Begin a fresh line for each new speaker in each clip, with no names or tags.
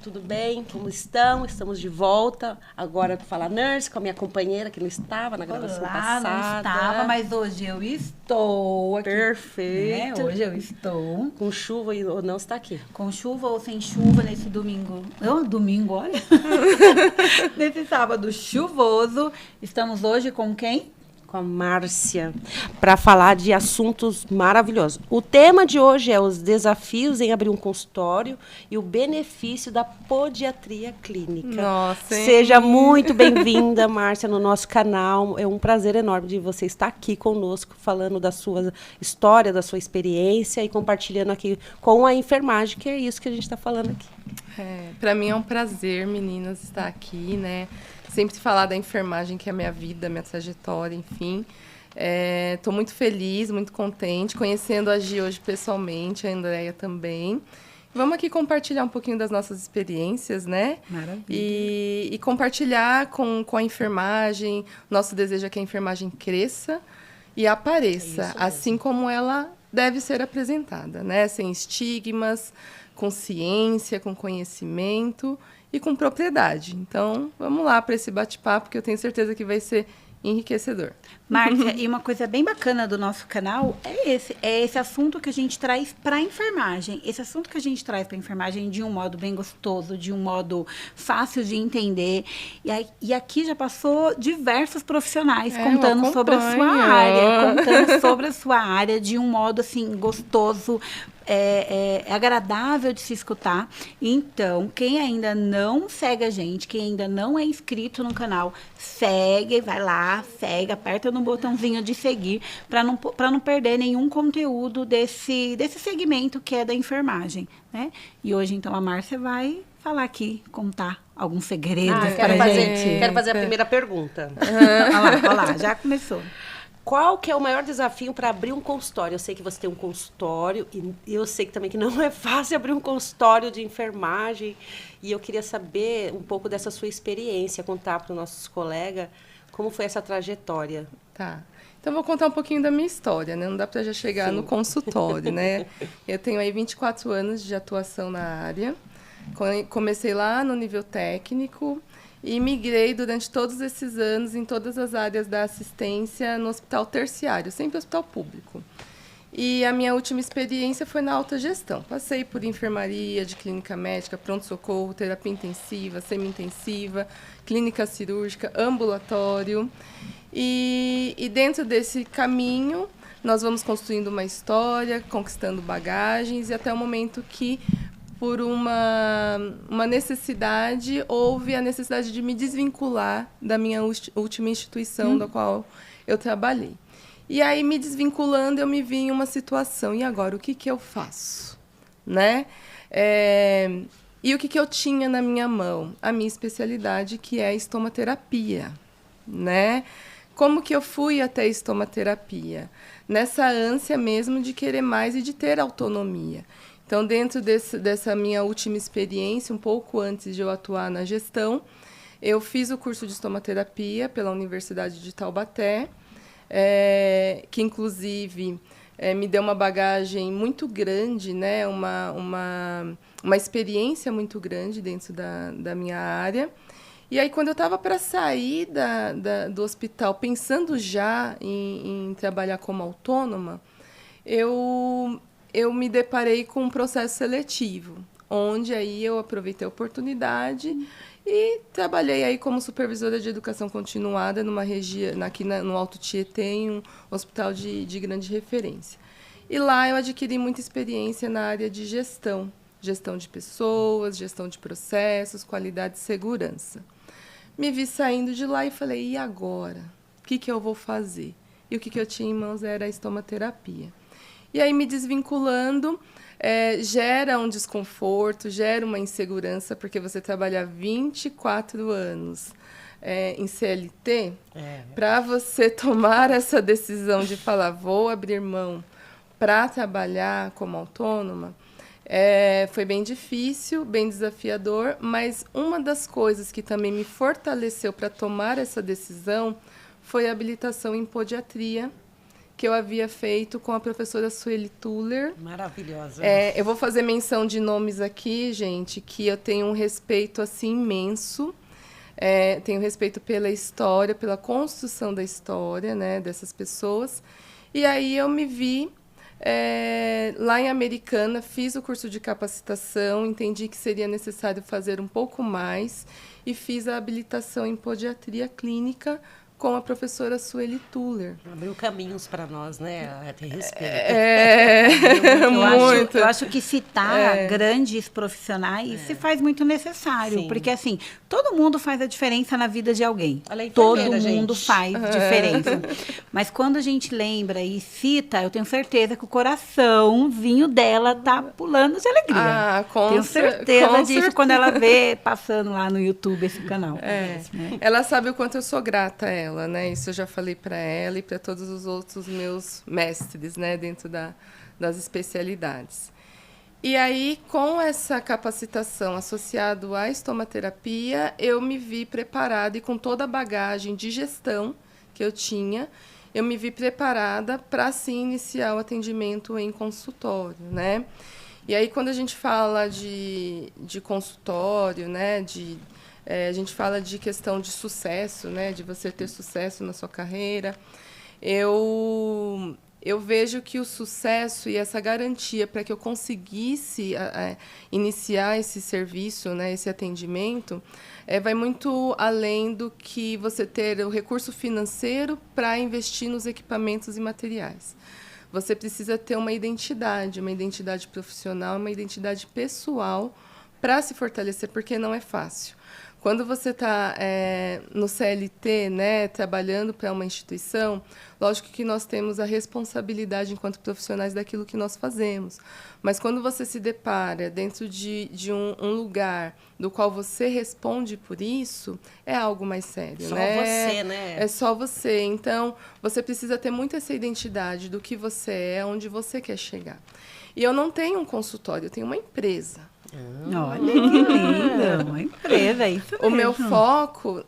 tudo bem? Como estão? Estamos de volta. Agora para falar Nurse com a minha companheira que não estava na gravação passada.
Não estava, mas hoje eu estou aqui.
Perfeito.
Né? Hoje eu estou.
Com chuva ou não está aqui?
Com chuva ou sem chuva nesse domingo. Domingo, olha. Nesse sábado chuvoso. Estamos hoje com quem?
Com a Márcia, para falar de assuntos maravilhosos. O tema de hoje é os desafios em abrir um consultório e o benefício da podiatria clínica.
Nossa, hein?
Seja muito bem-vinda, Márcia, no nosso canal. É um prazer enorme de você estar aqui conosco, falando da sua história, da sua experiência e compartilhando aqui com a enfermagem, que é isso que a gente está falando aqui.
Para mim é um prazer, meninas, estar aqui, né? Sempre falar da enfermagem, que é a minha vida, minha trajetória, enfim. Estou muito feliz, muito contente, conhecendo a Gi hoje pessoalmente, a Andréia também. Vamos aqui compartilhar um pouquinho das nossas experiências, né?
Maravilha.
E compartilhar com a enfermagem. Nosso desejo é que a enfermagem cresça e apareça, assim como ela deve ser apresentada, né? Sem estigmas, com ciência, com conhecimento e com propriedade. Então, vamos lá para esse bate-papo, que eu tenho certeza que vai ser enriquecedor.
Márcia, e uma coisa bem bacana do nosso canal é esse assunto que a gente traz para a enfermagem. Esse assunto que a gente traz para a enfermagem de um modo bem gostoso, de um modo fácil de entender. E aqui já passou diversos profissionais contando sobre a sua área, contando sobre a sua área de um modo assim gostoso, é agradável de se escutar. Então, quem ainda não segue a gente, quem ainda não é inscrito no canal, segue, vai lá, segue, aperta no botãozinho de seguir para não perder nenhum conteúdo desse segmento que é da enfermagem, né? E hoje, então, a Márcia vai falar aqui, contar alguns segredos para a gente.
Quero fazer a primeira pergunta.
Olha lá, já começou.
Qual que é o maior desafio para abrir um consultório? Eu sei que você tem um consultório e eu sei que também que não é fácil abrir um consultório de enfermagem. E eu queria saber um pouco dessa sua experiência, contar para os nossos colegas como foi essa trajetória.
Tá. Então, vou contar um pouquinho da minha história, né? Não dá para já chegar no consultório, né? Eu tenho aí 24 anos de atuação na área. Comecei lá no nível técnico e migrei durante todos esses anos em todas as áreas da assistência no hospital terciário, sempre hospital público. E a minha última experiência foi na alta gestão. Passei por enfermaria, de clínica médica, pronto-socorro, terapia intensiva, semi-intensiva, clínica cirúrgica, ambulatório. E dentro desse caminho, nós vamos construindo uma história, conquistando bagagens, e até o momento que, por uma necessidade, houve a necessidade de me desvincular da minha última instituição da qual eu trabalhei. E aí, me desvinculando, eu me vi em uma situação. E agora, o que eu faço? Né? E o que eu tinha na minha mão? A minha especialidade, que é a estomaterapia. Né? Como que eu fui até a estomaterapia? Nessa ânsia mesmo de querer mais e de ter autonomia. Então, dentro dessa minha última experiência, um pouco antes de eu atuar na gestão, eu fiz o curso de estomaterapia pela Universidade de Taubaté, que, inclusive, me deu uma bagagem muito grande, né? uma experiência muito grande dentro da minha área. E aí, quando eu estava para sair do hospital, pensando já em trabalhar como autônoma, eu me deparei com um processo seletivo, onde aí eu aproveitei a oportunidade e trabalhei aí como supervisora de educação continuada numa região, aqui no Alto Tietê, em um hospital de grande referência. E lá eu adquiri muita experiência na área de gestão de pessoas, gestão de processos, qualidade e segurança. Me vi saindo de lá e falei, e agora? O que eu vou fazer? E o que eu tinha em mãos era a estomaterapia. E aí, me desvinculando, gera um desconforto, gera uma insegurança, porque você trabalha 24 anos em CLT, para você tomar essa decisão de falar, vou abrir mão para trabalhar como autônoma, foi bem difícil, bem desafiador, mas uma das coisas que também me fortaleceu para tomar essa decisão foi a habilitação em podiatria, que eu havia feito com a professora Sueli Tuller.
Maravilhosa.
Eu vou fazer menção de nomes aqui, gente, que eu tenho um respeito assim imenso. Tenho respeito pela história, pela construção da história, né, dessas pessoas. E aí eu me vi lá em Americana, fiz o curso de capacitação, entendi que seria necessário fazer um pouco mais e fiz a habilitação em podiatria clínica com a professora Sueli Tuller.
Abriu caminhos para nós, né? A ter respeito.
Eu acho que citar grandes profissionais se faz muito necessário. Sim. Porque, assim, todo mundo faz a diferença na vida de alguém. Todo mundo faz diferença. Mas quando a gente lembra e cita, eu tenho certeza que o coraçãozinho dela tá pulando de alegria. Tenho certeza disso quando ela vê passando lá no YouTube esse canal.
Ela sabe o quanto eu sou grata a ela. Né? Isso eu já falei para ela e para todos os outros meus mestres, né? Dentro das especialidades. E aí, com essa capacitação associada à estomaterapia, eu me vi preparada e com toda a bagagem de gestão que eu tinha, eu me vi preparada para, sim, iniciar o atendimento em consultório, né? E aí, quando a gente fala de consultório, né? A gente fala de questão de sucesso, né? De você ter sucesso na sua carreira. Eu vejo que o sucesso e essa garantia para que eu conseguisse iniciar esse serviço, né? Esse atendimento, vai muito além do que você ter o recurso financeiro para investir nos equipamentos e materiais. Você precisa ter uma identidade profissional, uma identidade pessoal para se fortalecer, porque não é fácil. Quando você está no CLT, né, trabalhando para uma instituição, lógico que nós temos a responsabilidade enquanto profissionais daquilo que nós fazemos. Mas quando você se depara dentro de um lugar do qual você responde por isso, é algo mais sério.
Só você, né?
É só você. Então, você precisa ter muito essa identidade do que você é, onde você quer chegar. E eu não tenho um consultório, eu tenho uma empresa.
Olha que lindo, uma empresa, isso mesmo.
O meu foco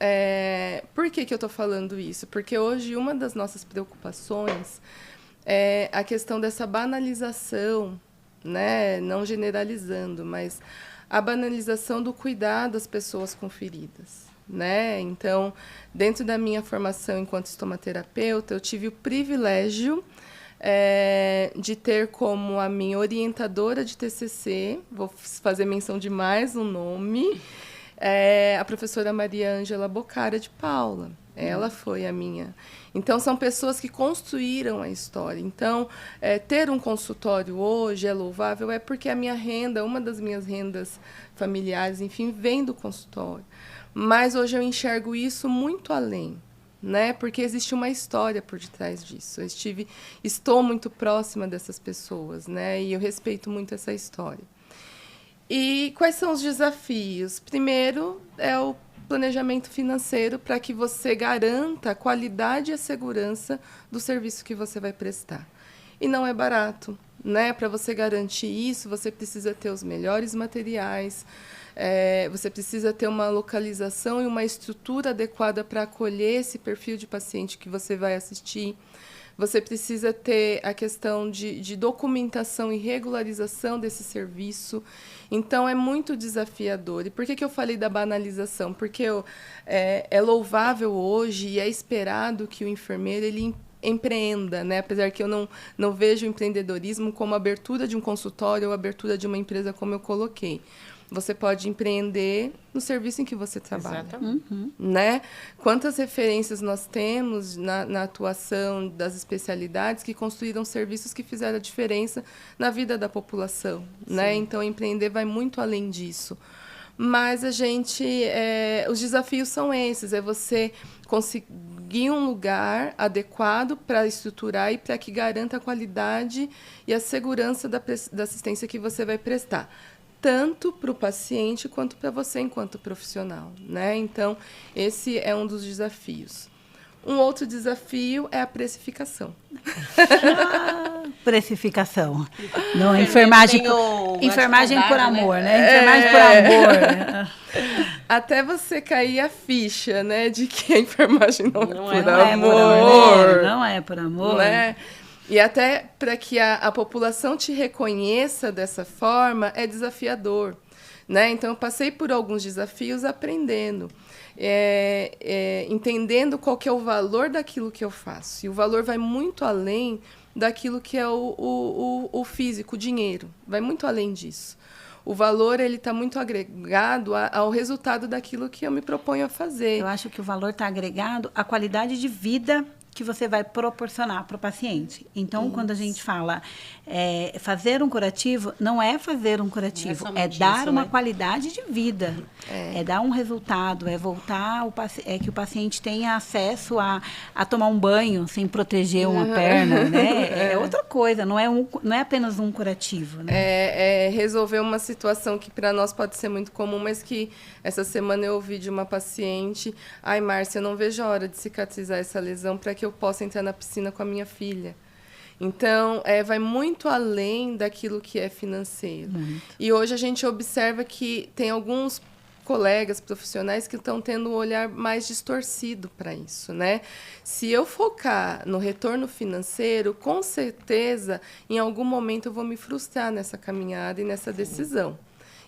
por que eu estou falando isso? Porque hoje uma das nossas preocupações é a questão dessa banalização, né? Não generalizando, mas a banalização do cuidado das pessoas com feridas, né? Então, dentro da minha formação enquanto estomaterapeuta, eu tive o privilégio de ter como a minha orientadora de TCC, vou fazer menção de mais um nome, a professora Maria Ângela Bocara de Paula. Ela foi a minha. Então, são pessoas que construíram a história. Então, ter um consultório hoje é louvável, porque a minha renda, uma das minhas rendas familiares, enfim, vem do consultório. Mas hoje eu enxergo isso muito além. Né? Porque existe uma história por detrás disso. Estou muito próxima dessas pessoas, né? E eu respeito muito essa história. E quais são os desafios? Primeiro é o planejamento financeiro para que você garanta a qualidade e a segurança do serviço que você vai prestar. E não é barato, né? Para você garantir isso, você precisa ter os melhores materiais. Você precisa ter uma localização e uma estrutura adequada para acolher esse perfil de paciente que você vai assistir. Você precisa ter a questão de documentação e regularização desse serviço. Então, é muito desafiador. E por que eu falei da banalização? Porque é louvável hoje e é esperado que o enfermeiro ele empreenda, né? Apesar que eu não vejo o empreendedorismo como abertura de um consultório ou abertura de uma empresa, como eu coloquei. Você pode empreender no serviço em que você trabalha.
Exatamente.
Né? Quantas referências nós temos na atuação das especialidades que construíram serviços que fizeram a diferença na vida da população. Né? Então, empreender vai muito além disso. Mas os desafios são esses, é você conseguir um lugar adequado para estruturar e para que garanta a qualidade e a segurança da assistência que você vai prestar. Tanto para o paciente quanto para você enquanto profissional, né? Então, esse é um dos desafios. Um outro desafio é a precificação.
Precificação. Não, enfermagem por amor, né? Enfermagem por amor. Né?
Até você cair a ficha, né? De que a enfermagem não é por amor.
Não é por amor.
Né? E até para que a população te reconheça dessa forma, é desafiador. Né? Então, eu passei por alguns desafios aprendendo, entendendo qual que é o valor daquilo que eu faço. E o valor vai muito além daquilo que é o físico, o dinheiro. Vai muito além disso. O valor ele está muito agregado ao resultado daquilo que eu me proponho a fazer.
Eu acho que o valor está agregado à qualidade de vida que você vai proporcionar para o paciente. Então, quando a gente fala fazer um curativo, não é fazer um curativo, é dar uma qualidade de vida, é dar um resultado, é voltar, que o paciente tenha acesso a tomar um banho sem proteger uma perna, né? É outra coisa, não é apenas um curativo. Né?
É resolver uma situação que para nós pode ser muito comum, mas que essa semana eu ouvi de uma paciente, ai, Márcia, eu não vejo a hora de cicatrizar essa lesão para que eu possa entrar na piscina com a minha filha. Então, vai muito além daquilo que é financeiro. E hoje a gente observa que tem alguns colegas profissionais que estão tendo um olhar mais distorcido para isso, né? Se eu focar no retorno financeiro, com certeza, em algum momento eu vou me frustrar nessa caminhada e nessa decisão.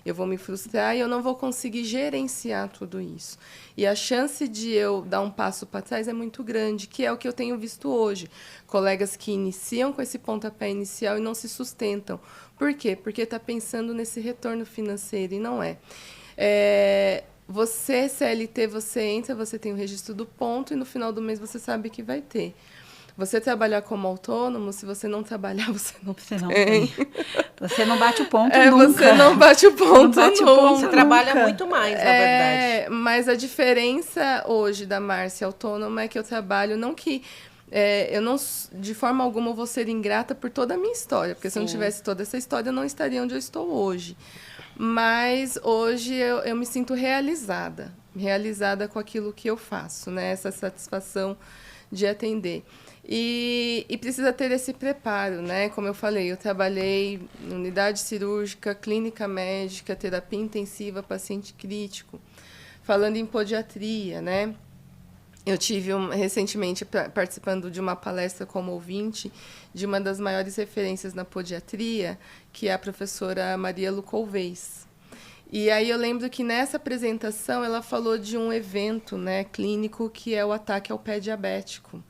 Eu vou me frustrar e eu não vou conseguir gerenciar tudo isso. E a chance de eu dar um passo para trás é muito grande, que é o que eu tenho visto hoje. Colegas que iniciam com esse pontapé inicial e não se sustentam. Por quê? Porque está pensando nesse retorno financeiro e não é. Você, CLT, você entra, você tem o registro do ponto e no final do mês você sabe que vai ter. Você trabalhar como autônomo, se você não trabalhar, você não tem.
Você não bate o ponto nunca.
Você não bate o ponto nunca.
Você trabalha muito mais, na verdade.
Mas a diferença hoje da Márcia autônoma é que eu trabalho, não que... eu não, de forma alguma, vou ser ingrata por toda a minha história, porque se eu não tivesse toda essa história, eu não estaria onde eu estou hoje. Mas hoje eu me sinto realizada com aquilo que eu faço, né? Essa satisfação de atender. E precisa ter esse preparo, né? Como eu falei, eu trabalhei em unidade cirúrgica, clínica médica, terapia intensiva, paciente crítico, falando em podiatria, né? Eu tive recentemente participando de uma palestra como ouvinte de uma das maiores referências na podiatria, que é a professora Maria Lucolvez. E aí eu lembro que nessa apresentação ela falou de um evento, né, clínico, que é o ataque ao pé diabético,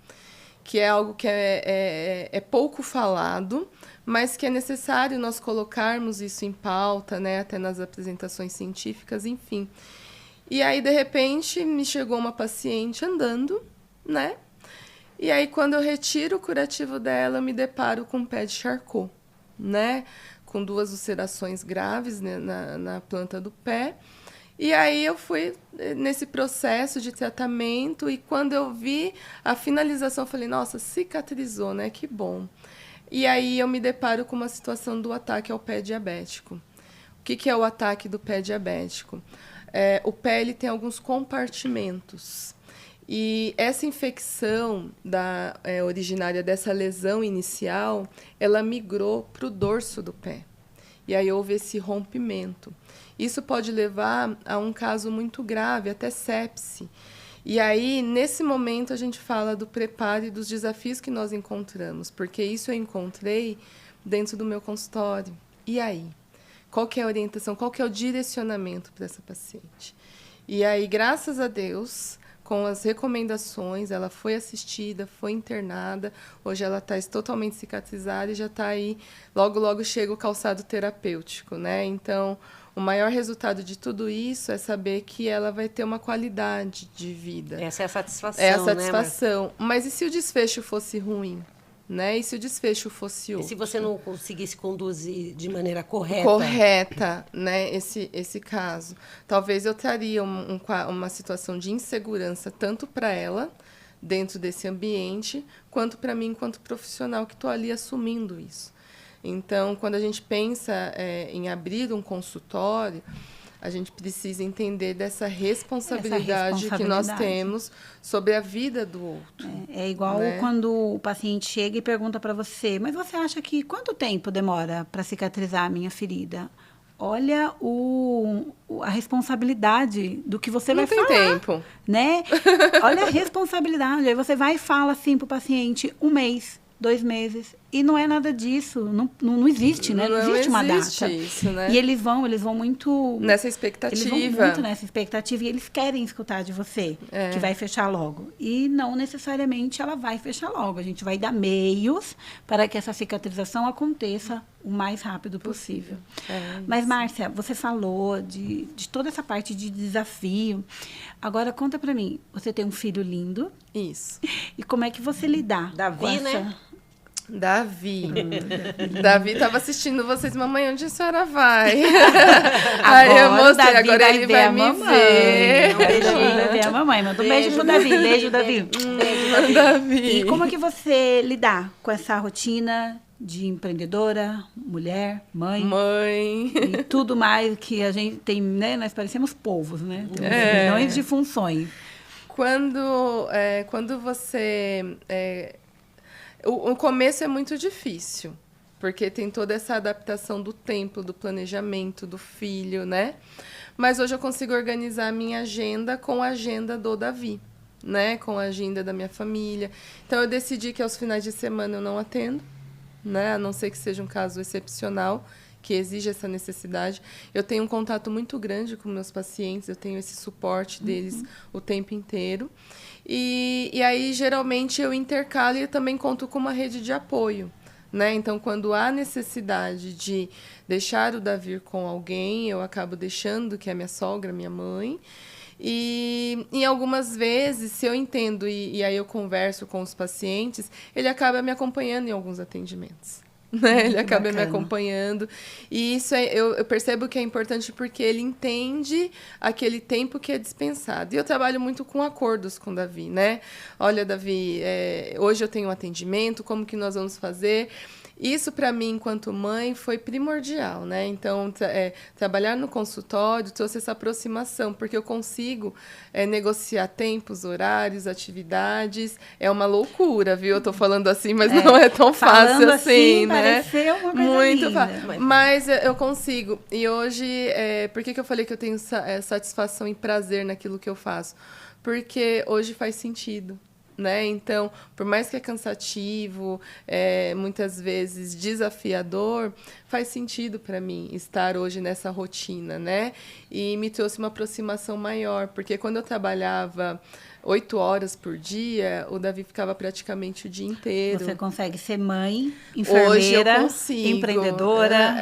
que é algo que é pouco falado, mas que é necessário nós colocarmos isso em pauta, né, até nas apresentações científicas, enfim. E aí, de repente, me chegou uma paciente andando, né? E aí, quando eu retiro o curativo dela, eu me deparo com um pé de Charcot, né? Com 2 ulcerações graves, né, na planta do pé. E aí eu fui nesse processo de tratamento e quando eu vi a finalização, eu falei, nossa, cicatrizou, né? Que bom. E aí eu me deparo com uma situação do ataque ao pé diabético. O que é o ataque do pé diabético? O pé ele tem alguns compartimentos. E essa infecção originária dessa lesão inicial, ela migrou para o dorso do pé. E aí houve esse rompimento. Isso pode levar a um caso muito grave, até sepse. E aí, nesse momento, a gente fala do preparo e dos desafios que nós encontramos, porque isso eu encontrei dentro do meu consultório. E aí? Qual que é a orientação, qual que é o direcionamento para essa paciente? E aí, graças a Deus, com as recomendações, ela foi assistida, foi internada, hoje ela está totalmente cicatrizada e já está aí, logo, logo chega o calçado terapêutico, né? Então, o maior resultado de tudo isso é saber que ela vai ter uma qualidade de vida.
Essa é a satisfação,
É a satisfação. Né, mas e se o desfecho fosse ruim? Né? E se o desfecho fosse outro?
E se você não conseguisse conduzir de maneira correta?
Correta, né? Esse caso. Talvez eu traria uma situação de insegurança tanto para ela, dentro desse ambiente, quanto para mim, enquanto profissional, que estou ali assumindo isso. Então, quando a gente pensa em abrir um consultório, a gente precisa entender dessa responsabilidade que nós temos sobre a vida do outro.
É igual, né? Quando o paciente chega e pergunta para você, mas você acha que quanto tempo demora para cicatrizar a minha ferida? Olha a responsabilidade do que você vai falar.
Não tem tempo.
Né? Olha a responsabilidade. Aí você vai e fala assim para o paciente, 1 mês, 2 meses. E não é nada disso, não existe, né? Não existe uma
existe
data.
isso, né?
E eles vão muito...
Nessa expectativa.
Eles vão muito nessa expectativa e eles querem escutar de você que vai fechar logo. E não necessariamente ela vai fechar logo. A gente vai dar meios para que essa cicatrização aconteça o mais rápido possível. Mas, Márcia, você falou de toda essa parte de desafio. Agora, conta pra mim. Você tem um filho lindo.
Isso.
E como é que você lidar
Davi,
com essa...
né?
Davi. Davi estava assistindo vocês, mamãe, onde a senhora vai?
Aí
eu mostrei,
Davi
agora ele vai me ver.
Um beijinho, vai ver a mamãe. Manda um beijo pro Davi. Beijo, Davi.
Beijo, Davi.
E como é que você lidar com essa rotina de empreendedora, mulher, mãe?
Mãe.
E tudo mais que a gente tem, né? Nós parecemos povos, né? Temos milhões de funções.
Quando você... O começo é muito difícil, porque tem toda essa adaptação do tempo, do planejamento, do filho, né? Mas hoje eu consigo organizar a minha agenda com a agenda do Davi, né? Com a agenda da minha família. Então, eu decidi que aos finais de semana eu não atendo, né? A não ser que seja um caso excepcional, que exige essa necessidade. Eu tenho um contato muito grande com meus pacientes, eu tenho esse suporte deles o tempo inteiro. E aí, geralmente, eu intercalo e eu também conto com uma rede de apoio, né? Então, quando há necessidade de deixar o Davi com alguém, eu acabo deixando, que é minha sogra, minha mãe. E em algumas vezes, se eu entendo e aí eu converso com os pacientes, ele acaba me acompanhando em alguns atendimentos. Né? Ele acaba me acompanhando. E isso eu percebo que é importante porque ele entende aquele tempo que é dispensado. E eu trabalho muito com acordos com o Davi, né? Olha, Davi, hoje eu tenho um atendimento, como que nós vamos fazer? Isso, para mim, enquanto mãe, foi primordial, né? Então, trabalhar no consultório trouxe essa aproximação, porque eu consigo negociar tempos, horários, atividades. É uma loucura, viu? Eu tô falando assim, mas não é tão fácil assim, né?
Pareceu uma coisa
muito
linda.
fácil. Mas eu consigo. E hoje, por que eu falei que eu tenho satisfação e prazer naquilo que eu faço? Porque hoje faz sentido. Né? Então, por mais que é cansativo, muitas vezes desafiador, faz sentido para mim estar hoje nessa rotina, né? E me trouxe uma aproximação maior, porque quando eu trabalhava 8 horas por dia, o Davi ficava praticamente o dia inteiro.
Você consegue ser mãe, enfermeira,
hoje eu consigo.
empreendedora,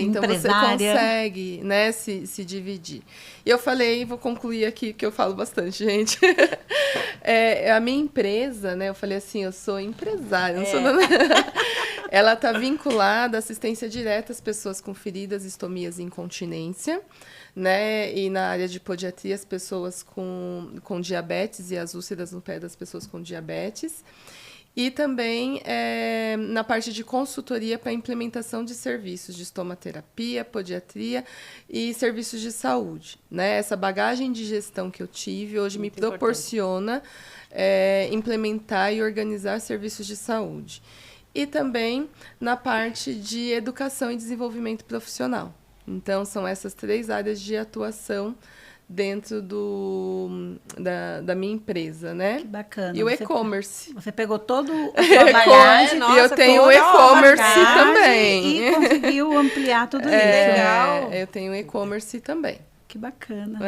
então
empresária.
você consegue, né, se dividir. E eu falei, vou concluir aqui, que eu falo bastante, gente. A minha empresa, né, eu falei assim, eu sou empresária, não sou nada. Ela está vinculada à assistência direta às pessoas com feridas, estomias e incontinência, né? E na área de podiatria, as pessoas com diabetes e as úlceras no pé das pessoas com diabetes. E também na parte de consultoria para implementação de serviços de estomaterapia, podiatria e serviços de saúde, né? Essa bagagem de gestão que eu tive hoje muito me proporciona implementar e organizar serviços de saúde. E também na parte de educação e desenvolvimento profissional. Então, são essas 3 áreas de atuação dentro da minha empresa, né?
Que bacana.
E o e-commerce.
Você pegou todo o bagagem.
E eu tenho o e-commerce também.
E conseguiu ampliar tudo isso.
Legal.
Eu tenho e-commerce também.
Que bacana.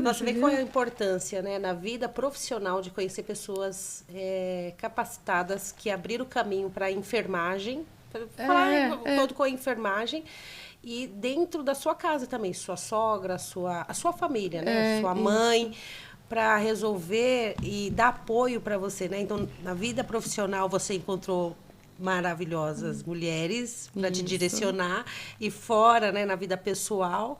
Nossa, vê qual é a importância, né, na vida profissional de conhecer pessoas capacitadas que abriram o caminho para a enfermagem, para falar todo com a enfermagem. E dentro da sua casa também, sua sogra, a sua família, né? Sua mãe, para resolver e dar apoio para você, né? Então, na vida profissional, você encontrou maravilhosas mulheres para te direcionar. E fora, né, na vida pessoal,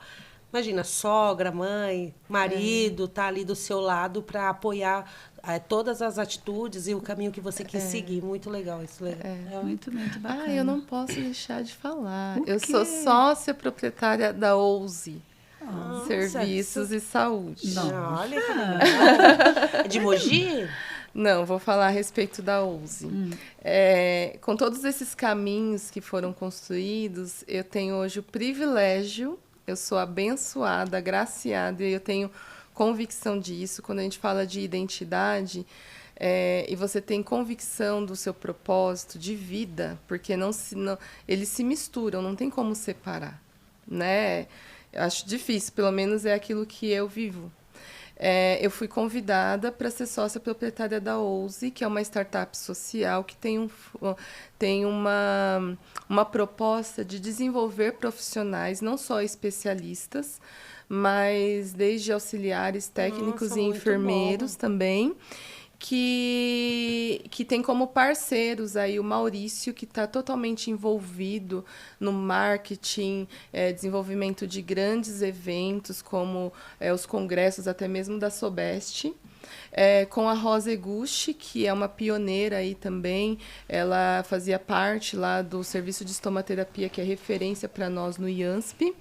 imagina, sogra, mãe, marido, tá ali do seu lado para apoiar todas as atitudes e o caminho que você quis seguir. Muito legal isso.
Muito bacana.
Eu não posso deixar de falar. Eu sou sócia proprietária da Ouse. Serviços e Saúde.
Olha que legal. É de Mogi?
Não, vou falar a respeito da Ouse. Com todos esses caminhos que foram construídos, eu tenho hoje o privilégio, eu sou abençoada, agraciada, e eu tenho convicção disso. Quando a gente fala de identidade, e você tem convicção do seu propósito de vida, porque eles se misturam, não tem como separar, né? Eu acho difícil, pelo menos é aquilo que eu vivo. Eu fui convidada para ser sócia proprietária da Ouse, que é uma startup social que tem uma proposta de desenvolver profissionais, não só especialistas, mas desde auxiliares técnicos e enfermeiros também, que tem como parceiros aí o Maurício, que está totalmente envolvido no marketing, desenvolvimento de grandes eventos, como os congressos, até mesmo da Sobeste. Com a Rosa Eguchi, que é uma pioneira aí também, ela fazia parte lá do serviço de estomaterapia, que é referência para nós no IANSP.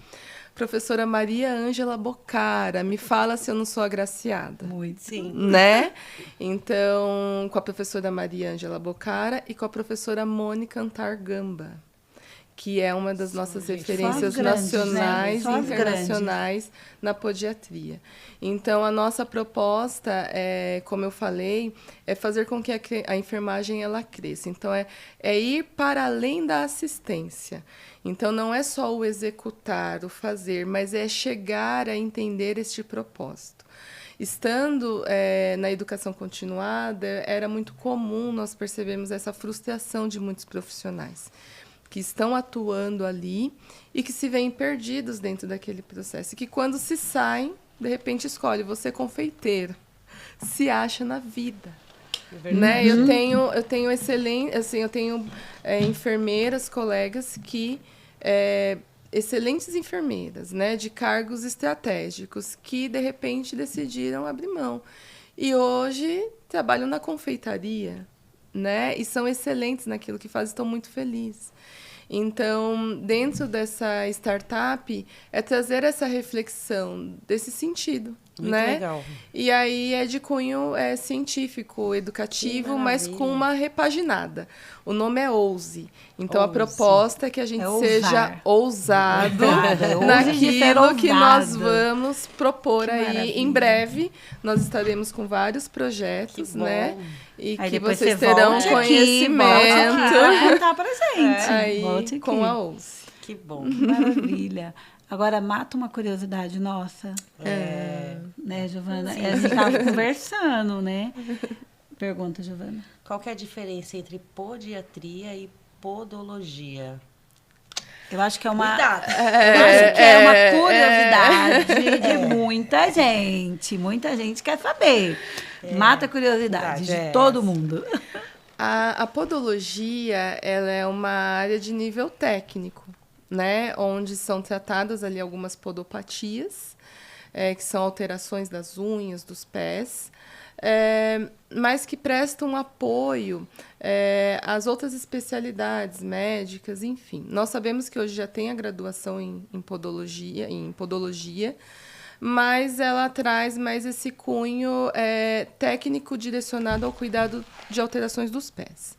Professora Maria Ângela Bocara, me fala se eu não sou agraciada.
Muito, sim.
Né? Então, com a professora Maria Ângela Bocara e com a professora Mônica Antargamba, que é uma das nossas referências nacionais e internacionais na podiatria. Então, a nossa proposta, como eu falei, é fazer com que a enfermagem ela cresça. Então, é ir para além da assistência. Então, não é só o executar, o fazer, mas é chegar a entender este propósito. Estando na educação continuada, era muito comum nós percebermos essa frustração de muitos profissionais que estão atuando ali e que se veem perdidos dentro daquele processo. E que quando se saem, de repente escolhe, você confeiteiro, se acha na vida. Né? Eu tenho excelente, assim, eu tenho enfermeiras, colegas que excelentes enfermeiras, né, de cargos estratégicos que de repente decidiram abrir mão e hoje trabalham na confeitaria, né, e são excelentes naquilo que fazem, estão muito felizes. Então, dentro dessa startup, é trazer essa reflexão desse sentido.
Muito
né?
legal.
E aí é de cunho científico, educativo, mas com uma repaginada. O nome é Ouse. Então,
Ouse.
A proposta é que a gente seja ousado
Ousado.
naquilo que nós vamos propor
Que
aí
maravilha.
em breve. Nós estaremos com vários projetos, né? E
Aí
que
depois
vocês
você
terão
volte
conhecimento
aqui pra contar pra gente.
aí
Volte aqui.
com a Ouse.
Que bom.
Maravilha. Agora, mata uma curiosidade nossa. Né, Giovana? A gente estava conversando, né? Pergunta, Giovana.
Qual que é a diferença entre podiatria e podologia?
Eu acho que é uma...
Cuidado.
Eu acho que é uma curiosidade de muita gente. Muita gente quer saber. Mata a curiosidade de todo mundo.
A podologia, ela é uma área de nível técnico, né? Onde são tratadas ali algumas podopatias, que são alterações das unhas, dos pés, mas que prestam apoio às outras especialidades médicas, enfim. Nós sabemos que hoje já tem a graduação em podologia, mas ela traz mais esse cunho técnico direcionado ao cuidado de alterações dos pés.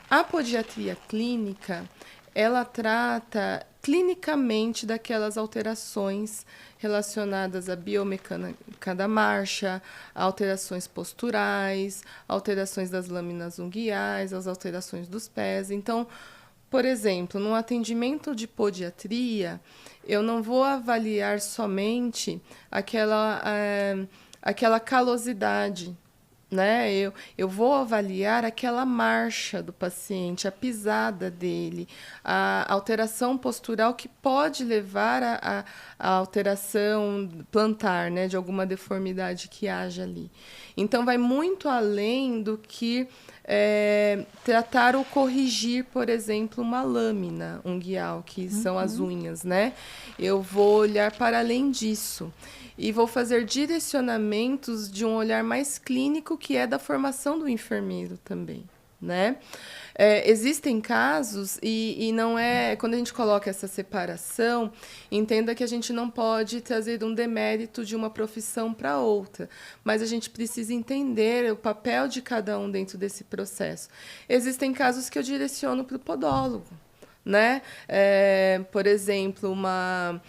A podiatria clínica, ela trata clinicamente daquelas alterações relacionadas à biomecânica da marcha, alterações posturais, alterações das lâminas unguiais, as alterações dos pés. Então, por exemplo, num atendimento de podiatria, eu não vou avaliar somente aquela calosidade, né? Eu vou avaliar aquela marcha do paciente, a pisada dele, a alteração postural que pode levar a alteração plantar, né? De alguma deformidade que haja ali. Então, vai muito além do que tratar ou corrigir, por exemplo, uma lâmina unguial, que são as unhas, né? Eu vou olhar para além disso. E vou fazer direcionamentos de um olhar mais clínico, que é da formação do enfermeiro também, né? Existem casos, e não é... Quando a gente coloca essa separação, entenda que a gente não pode trazer um demérito de uma profissão para outra, mas a gente precisa entender o papel de cada um dentro desse processo. Existem casos que eu direciono para o podólogo, né? Por exemplo, uma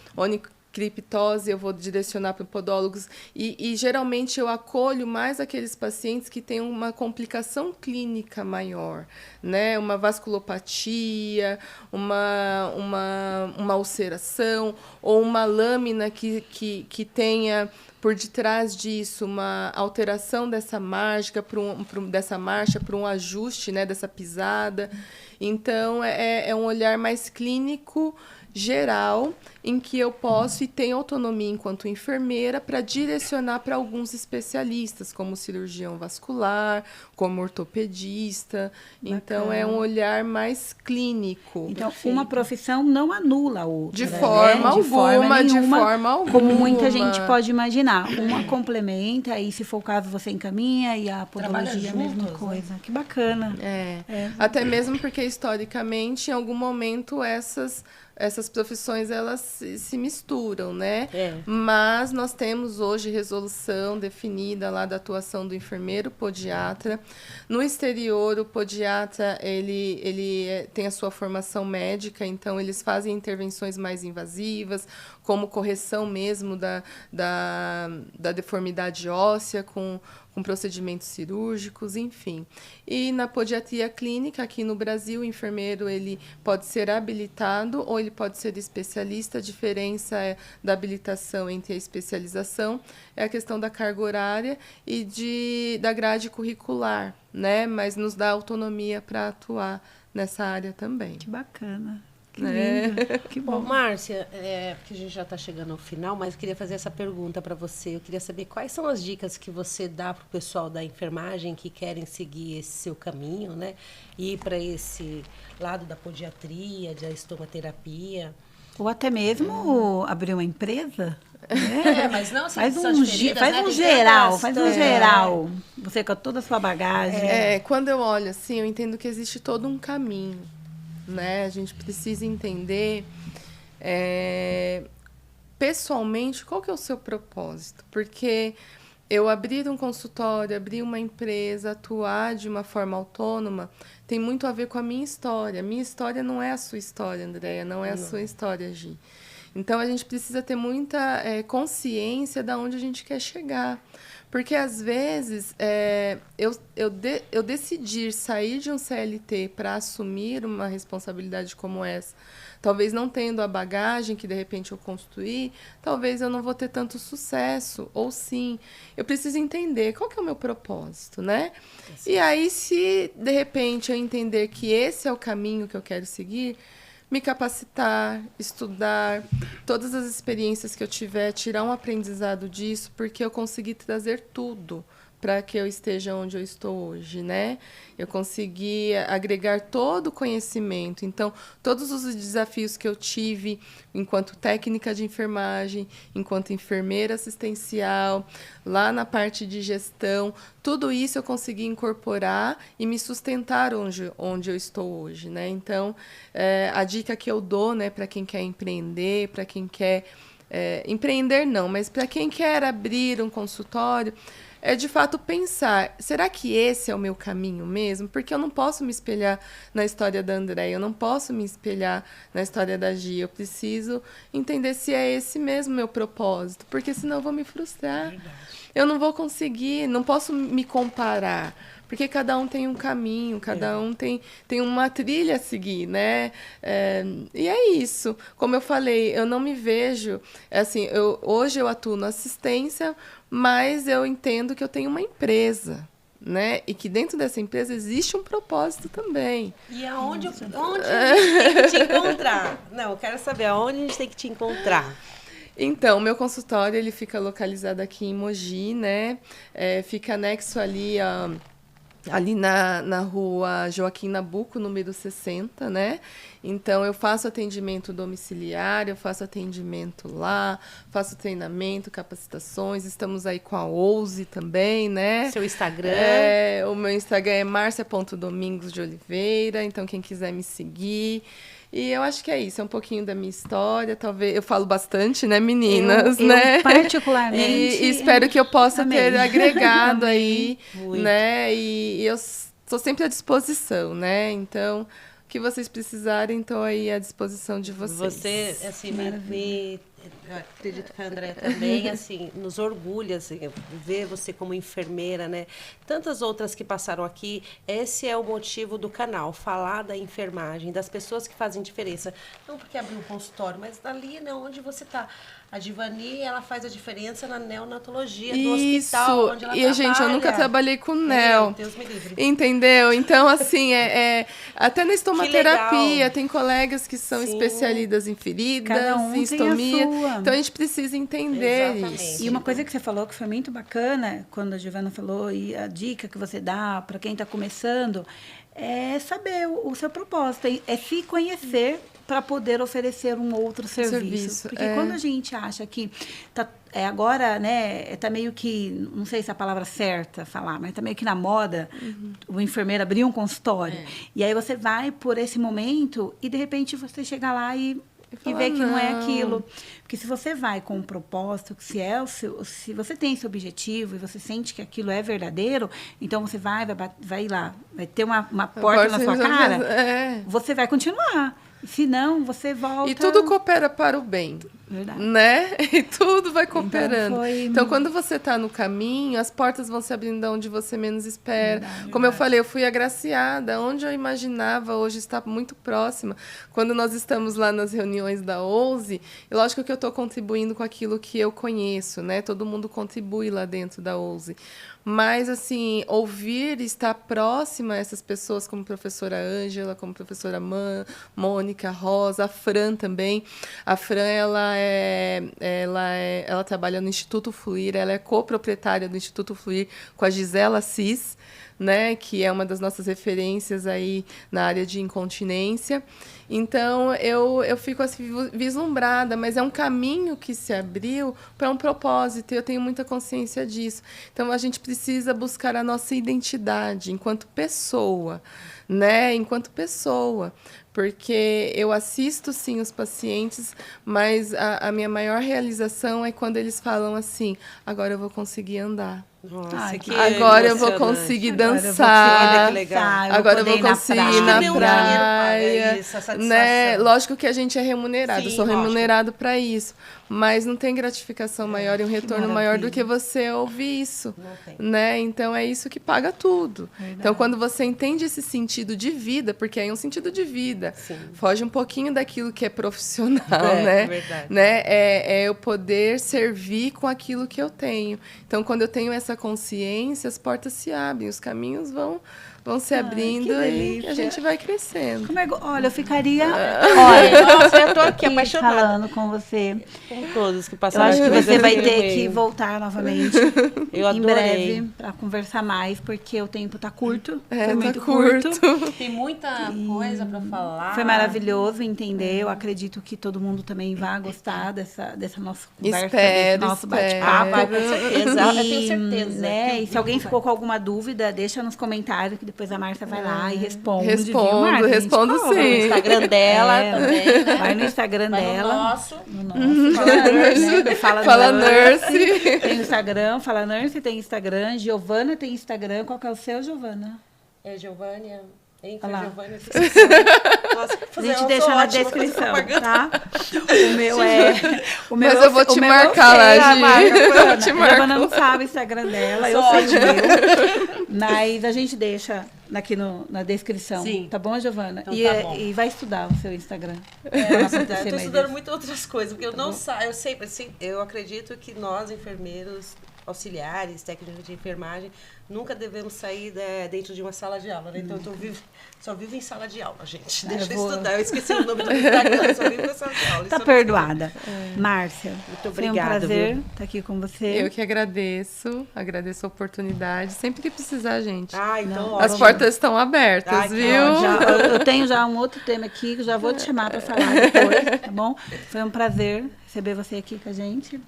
criptose, eu vou direcionar para podólogos. E geralmente eu acolho mais aqueles pacientes que têm uma complicação clínica maior, né? Uma vasculopatia, uma ulceração, ou uma lâmina que tenha por detrás disso uma alteração dessa marcha para um ajuste, né, dessa pisada. Então, é um olhar mais clínico, geral, em que eu posso e tenho autonomia enquanto enfermeira para direcionar para alguns especialistas, como cirurgião vascular, como ortopedista. Bacana. Então, é um olhar mais clínico.
Então, uma profissão não anula a outra.
De forma alguma, de forma alguma.
Como muita gente pode imaginar. Uma complementa, e se for o caso, você encaminha, e a podologia é a mesma coisa. Né? Que bacana.
Até mesmo porque, historicamente, em algum momento, essas profissões, elas se misturam, né? Mas nós temos hoje resolução definida lá da atuação do enfermeiro podiatra. No exterior, o podiatra, ele tem a sua formação médica, então eles fazem intervenções mais invasivas, como correção mesmo da deformidade óssea, com procedimentos cirúrgicos, enfim. E na podiatria clínica, aqui no Brasil, o enfermeiro ele pode ser habilitado ou ele pode ser especialista. A diferença da habilitação entre a especialização é a questão da carga horária e da grade curricular, né? Mas nos dá autonomia para atuar nessa área também.
Que bacana. Que lindo, que bom.
Bom, Márcia, porque a gente já está chegando ao final, mas eu queria fazer essa pergunta para você. Eu queria saber quais são as dicas que você dá para o pessoal da enfermagem que querem seguir esse seu caminho, né? Ir para esse lado da podiatria, da estomaterapia.
Ou até mesmo abrir uma empresa.
Mas não assim,
faz um geral. Você com toda a sua bagagem.
Quando eu olho assim, eu entendo que existe todo um caminho. Né? A gente precisa entender pessoalmente qual que é o seu propósito, porque eu abrir um consultório, abrir uma empresa, atuar de uma forma autônoma tem muito a ver com a minha história. A minha história não é a sua história, Andréia, não é a sua história, Gi. Então a gente precisa ter muita consciência de onde a gente quer chegar. Porque, às vezes, eu decidir sair de um CLT para assumir uma responsabilidade como essa, talvez não tendo a bagagem que, de repente, eu construí, talvez eu não vou ter tanto sucesso, ou sim. Eu preciso entender qual que é o meu propósito, né? E aí, se, de repente, eu entender que esse é o caminho que eu quero seguir, me capacitar, estudar, todas as experiências que eu tiver, tirar um aprendizado disso, porque eu consegui trazer tudo para que eu esteja onde eu estou hoje, né? Eu consegui agregar todo o conhecimento. Então, todos os desafios que eu tive enquanto técnica de enfermagem, enquanto enfermeira assistencial, lá na parte de gestão, tudo isso eu consegui incorporar e me sustentar onde eu estou hoje, né? Então, a dica que eu dou, né, para quem quer empreender, para quem quer... empreender não, mas para quem quer abrir um consultório, é de fato pensar, será que esse é o meu caminho mesmo? Porque eu não posso me espelhar na história da Andréia, eu não posso me espelhar na história da Gia, eu preciso entender se é esse mesmo meu propósito, porque senão eu vou me frustrar. Verdade. Eu não vou conseguir, não posso me comparar, porque cada um tem um caminho, cada um tem uma trilha a seguir, né? E é isso. Como eu falei, eu não me vejo... Assim, hoje eu atuo na assistência, mas eu entendo que eu tenho uma empresa, né? E que dentro dessa empresa existe um propósito também.
E aonde a gente tem que te encontrar? Não, eu quero saber aonde a gente tem que te encontrar.
Então, meu consultório ele fica localizado aqui em Mogi, né? Fica anexo ali na rua Joaquim Nabuco, número 60, né? Então, eu faço atendimento domiciliar, eu faço atendimento lá, faço treinamento, capacitações. Estamos aí com a Ouse também, né?
Seu Instagram?
O meu Instagram é marcia.domingos-de-oliveira, então quem quiser me seguir... E eu acho que é isso, é um pouquinho da minha história, talvez... Eu falo bastante, né, meninas?
Eu
né?
particularmente...
E espero que eu possa ter agregado aí, né? E eu estou sempre à disposição, né? Então, o que vocês precisarem, estou aí à disposição de vocês.
Você, assim, eu acredito que a Andréia também, assim, nos orgulha, assim, ver você como enfermeira, né? Tantas outras que passaram aqui, esse é o motivo do canal, falar da enfermagem, das pessoas que fazem diferença. Não porque abriu um consultório, mas ali, né, onde você está. A Divani, ela faz a diferença na neonatologia do hospital onde ela trabalha.
Gente, eu nunca trabalhei com neo.
Deus me livre.
Entendeu? Então, assim, até na estomaterapia, tem colegas que são especialistas em feridas, em estomia. Então, a gente precisa entender isso.
E uma coisa que você falou que foi muito bacana, quando a Giovana falou, e a dica que você dá para quem está começando, é saber o seu propósito, é se conhecer para poder oferecer um outro serviço. Porque quando a gente acha que tá, agora, né, tá meio que, não sei se é a palavra certa falar, mas tá meio que na moda, o enfermeiro abrir um consultório. E aí você vai por esse momento e, de repente, você chega lá e ver que não é aquilo. Porque se você vai com um propósito, se você tem esse objetivo e você sente que aquilo é verdadeiro, então você vai lá, vai ter uma porta na sua cara, você vai continuar. Se não, você volta...
E tudo coopera para o bem.
Verdade.
Né? E tudo vai cooperando. Então, quando você está no caminho, as portas vão se abrindo de onde você menos espera. Verdade. Como eu falei, eu fui agraciada. Onde eu imaginava, hoje está muito próxima. Quando nós estamos lá nas reuniões da OUSE, e lógico que eu estou contribuindo com aquilo que eu conheço, né? Todo mundo contribui lá dentro da OUSE. Mas, assim, ouvir e estar próxima a essas pessoas, como a professora Ângela, como a professora Mônica, Rosa, a Fran também. A Fran, ela trabalha no Instituto Fluir, ela é coproprietária do Instituto Fluir com a Gisela Assis, né, que é uma das nossas referências aí na área de incontinência. Então, eu fico assim, vislumbrada, mas é um caminho que se abriu para um propósito, e eu tenho muita consciência disso. Então, a gente precisa buscar a nossa identidade enquanto pessoa, né? Enquanto pessoa. Porque eu assisto, sim, os pacientes, mas a minha maior realização é quando eles falam assim, agora eu vou conseguir andar.
Nossa,
agora eu vou conseguir dançar. Agora eu vou conseguir ir na praia. Né? Lógico que a gente é remunerado, sim, eu sou remunerado para isso. Mas não tem gratificação maior e um retorno maior do que você ouvir isso. Né? Então, é isso que paga tudo. Verdade. Então, quando você entende esse sentido de vida, porque aí é um sentido de vida, sim, foge um pouquinho daquilo que é profissional, né?
Verdade.
Né? É eu poder servir com aquilo que eu tenho. Então, quando eu tenho essa consciência, as portas se abrem, os caminhos vão se abrindo e a gente vai crescendo.
Olha, eu ficaria...
Olha, nossa, eu tô aqui apaixonada.
Falando com você.
Com todos que passaram.
Eu acho que você vai ter que voltar novamente.
Eu adorei.
Em breve, para conversar mais, porque o tempo tá curto. Foi muito
curto.
Tem muita coisa para falar.
Foi maravilhoso entender. Eu acredito que todo mundo também vai gostar dessa nossa conversa, desse nosso bate-papo.
Com certeza. Eu tenho certeza.
Né? E se alguém ficou com alguma dúvida, deixa nos comentários, que depois a Márcia vai lá e responde.
Respondo sim.
No Instagram dela também. Né?
Vai no Instagram dela.
No nosso.
Fala Nurse. Tem Instagram, Fala Nurse, tem Instagram. Giovana tem Instagram. Qual que é o seu, Giovana?
É Giovânia.
Giovânia. A gente deixa na descrição, tá? O meu é...
Mas eu vou te marcar lá, Gi.
A Giovana não sabe o Instagram dela, eu sei o meu. Mas a gente deixa aqui na descrição. Sim. Tá bom, Giovana?
Então, tá bom.
E vai estudar o seu Instagram.
Eu estou estudando muito outras coisas, porque eu não eu acredito que nós, enfermeiros, auxiliares, técnicos de enfermagem, nunca devemos sair dentro de uma sala de aula, né? Então, eu só vivo em sala de aula, gente. Deixa eu estudar. Eu esqueci o nome do Instagram, só vivo em sala de aula.
Tá perdoada. Márcia,
muito obrigada.
Foi um prazer estar aqui com você.
Eu que agradeço a oportunidade. Sempre que precisar, gente.
Então,
as portas estão abertas, viu?
Eu tenho já um outro tema aqui que já vou te chamar para falar depois, tá bom? Foi um prazer receber você aqui com a gente.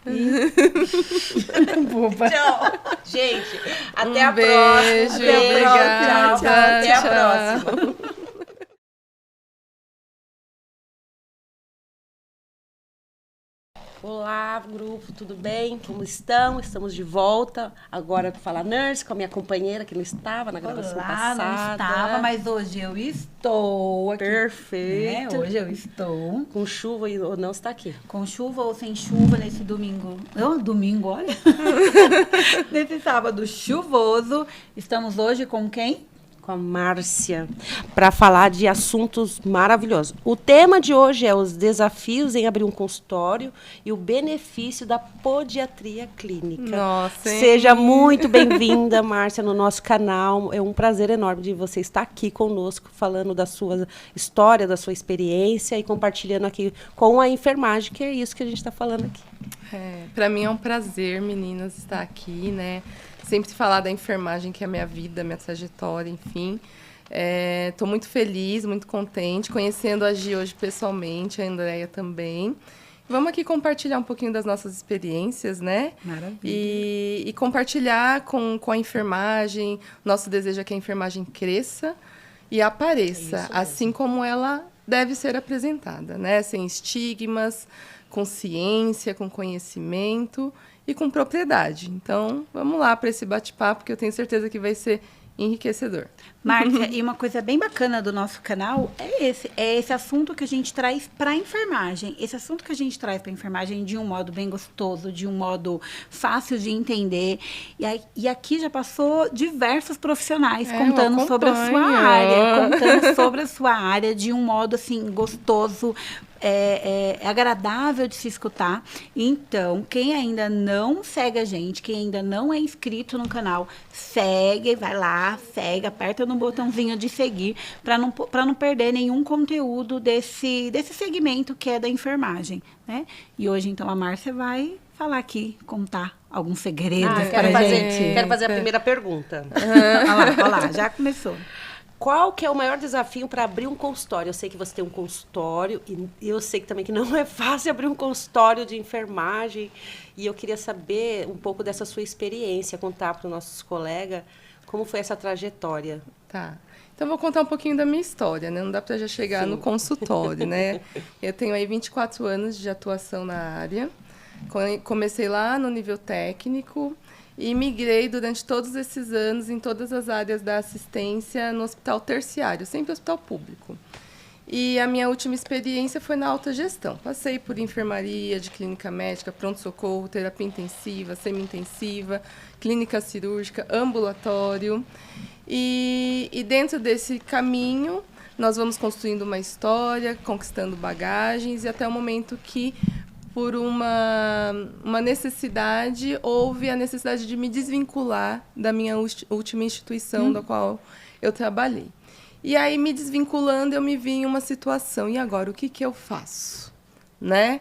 Tchau. Gente, até a
beijo,
próxima.
Obrigada.
Até a próxima. Olá, grupo, tudo bem? Como estão? Estamos de volta. Agora para falar Nurse com a minha companheira que não estava na gravação passada.
Não estava, mas hoje eu estou aqui.
Perfeito.
Hoje eu estou.
Com chuva ou não está aqui?
Com chuva ou sem chuva nesse domingo. Domingo, olha. Nesse sábado chuvoso. Estamos hoje com quem?
Com a Márcia, para falar de assuntos maravilhosos. O tema de hoje é os desafios em abrir um consultório e o benefício da podiatria clínica.
Nossa, hein?
Seja muito bem-vinda, Márcia, no nosso canal. É um prazer enorme de você estar aqui conosco, falando da sua história, da sua experiência e compartilhando aqui com a enfermagem, que é isso que a gente está falando aqui.
Para mim é um prazer, meninas, estar aqui, né? Sempre falar da enfermagem, que é a minha vida, minha trajetória, enfim. Estou muito feliz, muito contente, conhecendo a Gi hoje pessoalmente, a Andréia também. Vamos aqui compartilhar um pouquinho das nossas experiências, né?
Maravilha.
E compartilhar com a enfermagem. Nosso desejo é que a enfermagem cresça e apareça, assim como ela deve ser apresentada, né? Sem estigmas, com ciência, com conhecimento e com propriedade. Então, vamos lá para esse bate-papo, que eu tenho certeza que vai ser enriquecedor.
Márcia, e uma coisa bem bacana do nosso canal é esse assunto que a gente traz para a enfermagem. Esse assunto que a gente traz para a enfermagem de um modo bem gostoso, de um modo fácil de entender. E aqui já passou diversos profissionais contando sobre a sua área, de um modo assim gostoso, agradável de se escutar. Então, quem ainda não segue a gente, quem ainda não é inscrito no canal, segue, vai lá, segue, aperta no botãozinho de seguir para não perder nenhum conteúdo desse segmento que é da enfermagem, né? E hoje, então, a Márcia vai falar aqui, contar alguns segredos para a gente.
Quero fazer a primeira pergunta.
Olha lá, já começou.
Qual que é o maior desafio para abrir um consultório? Eu sei que você tem um consultório e eu sei que também que não é fácil abrir um consultório de enfermagem. E eu queria saber um pouco dessa sua experiência, contar para os nossos colegas como foi essa trajetória.
Tá. Então, vou contar um pouquinho da minha história, né? Não dá para já chegar no consultório, né? Eu tenho aí 24 anos de atuação na área. Comecei lá no nível técnico e migrei durante todos esses anos em todas as áreas da assistência no hospital terciário, sempre hospital público. E a minha última experiência foi na alta gestão. Passei por enfermaria, de clínica médica, pronto-socorro, terapia intensiva, semi-intensiva, clínica cirúrgica, ambulatório. E dentro desse caminho, nós vamos construindo uma história, conquistando bagagens, e até o momento que, por uma necessidade, houve a necessidade de me desvincular da minha última instituição da qual eu trabalhei. E aí, me desvinculando, eu me vi em uma situação. E agora, o que eu faço? Né?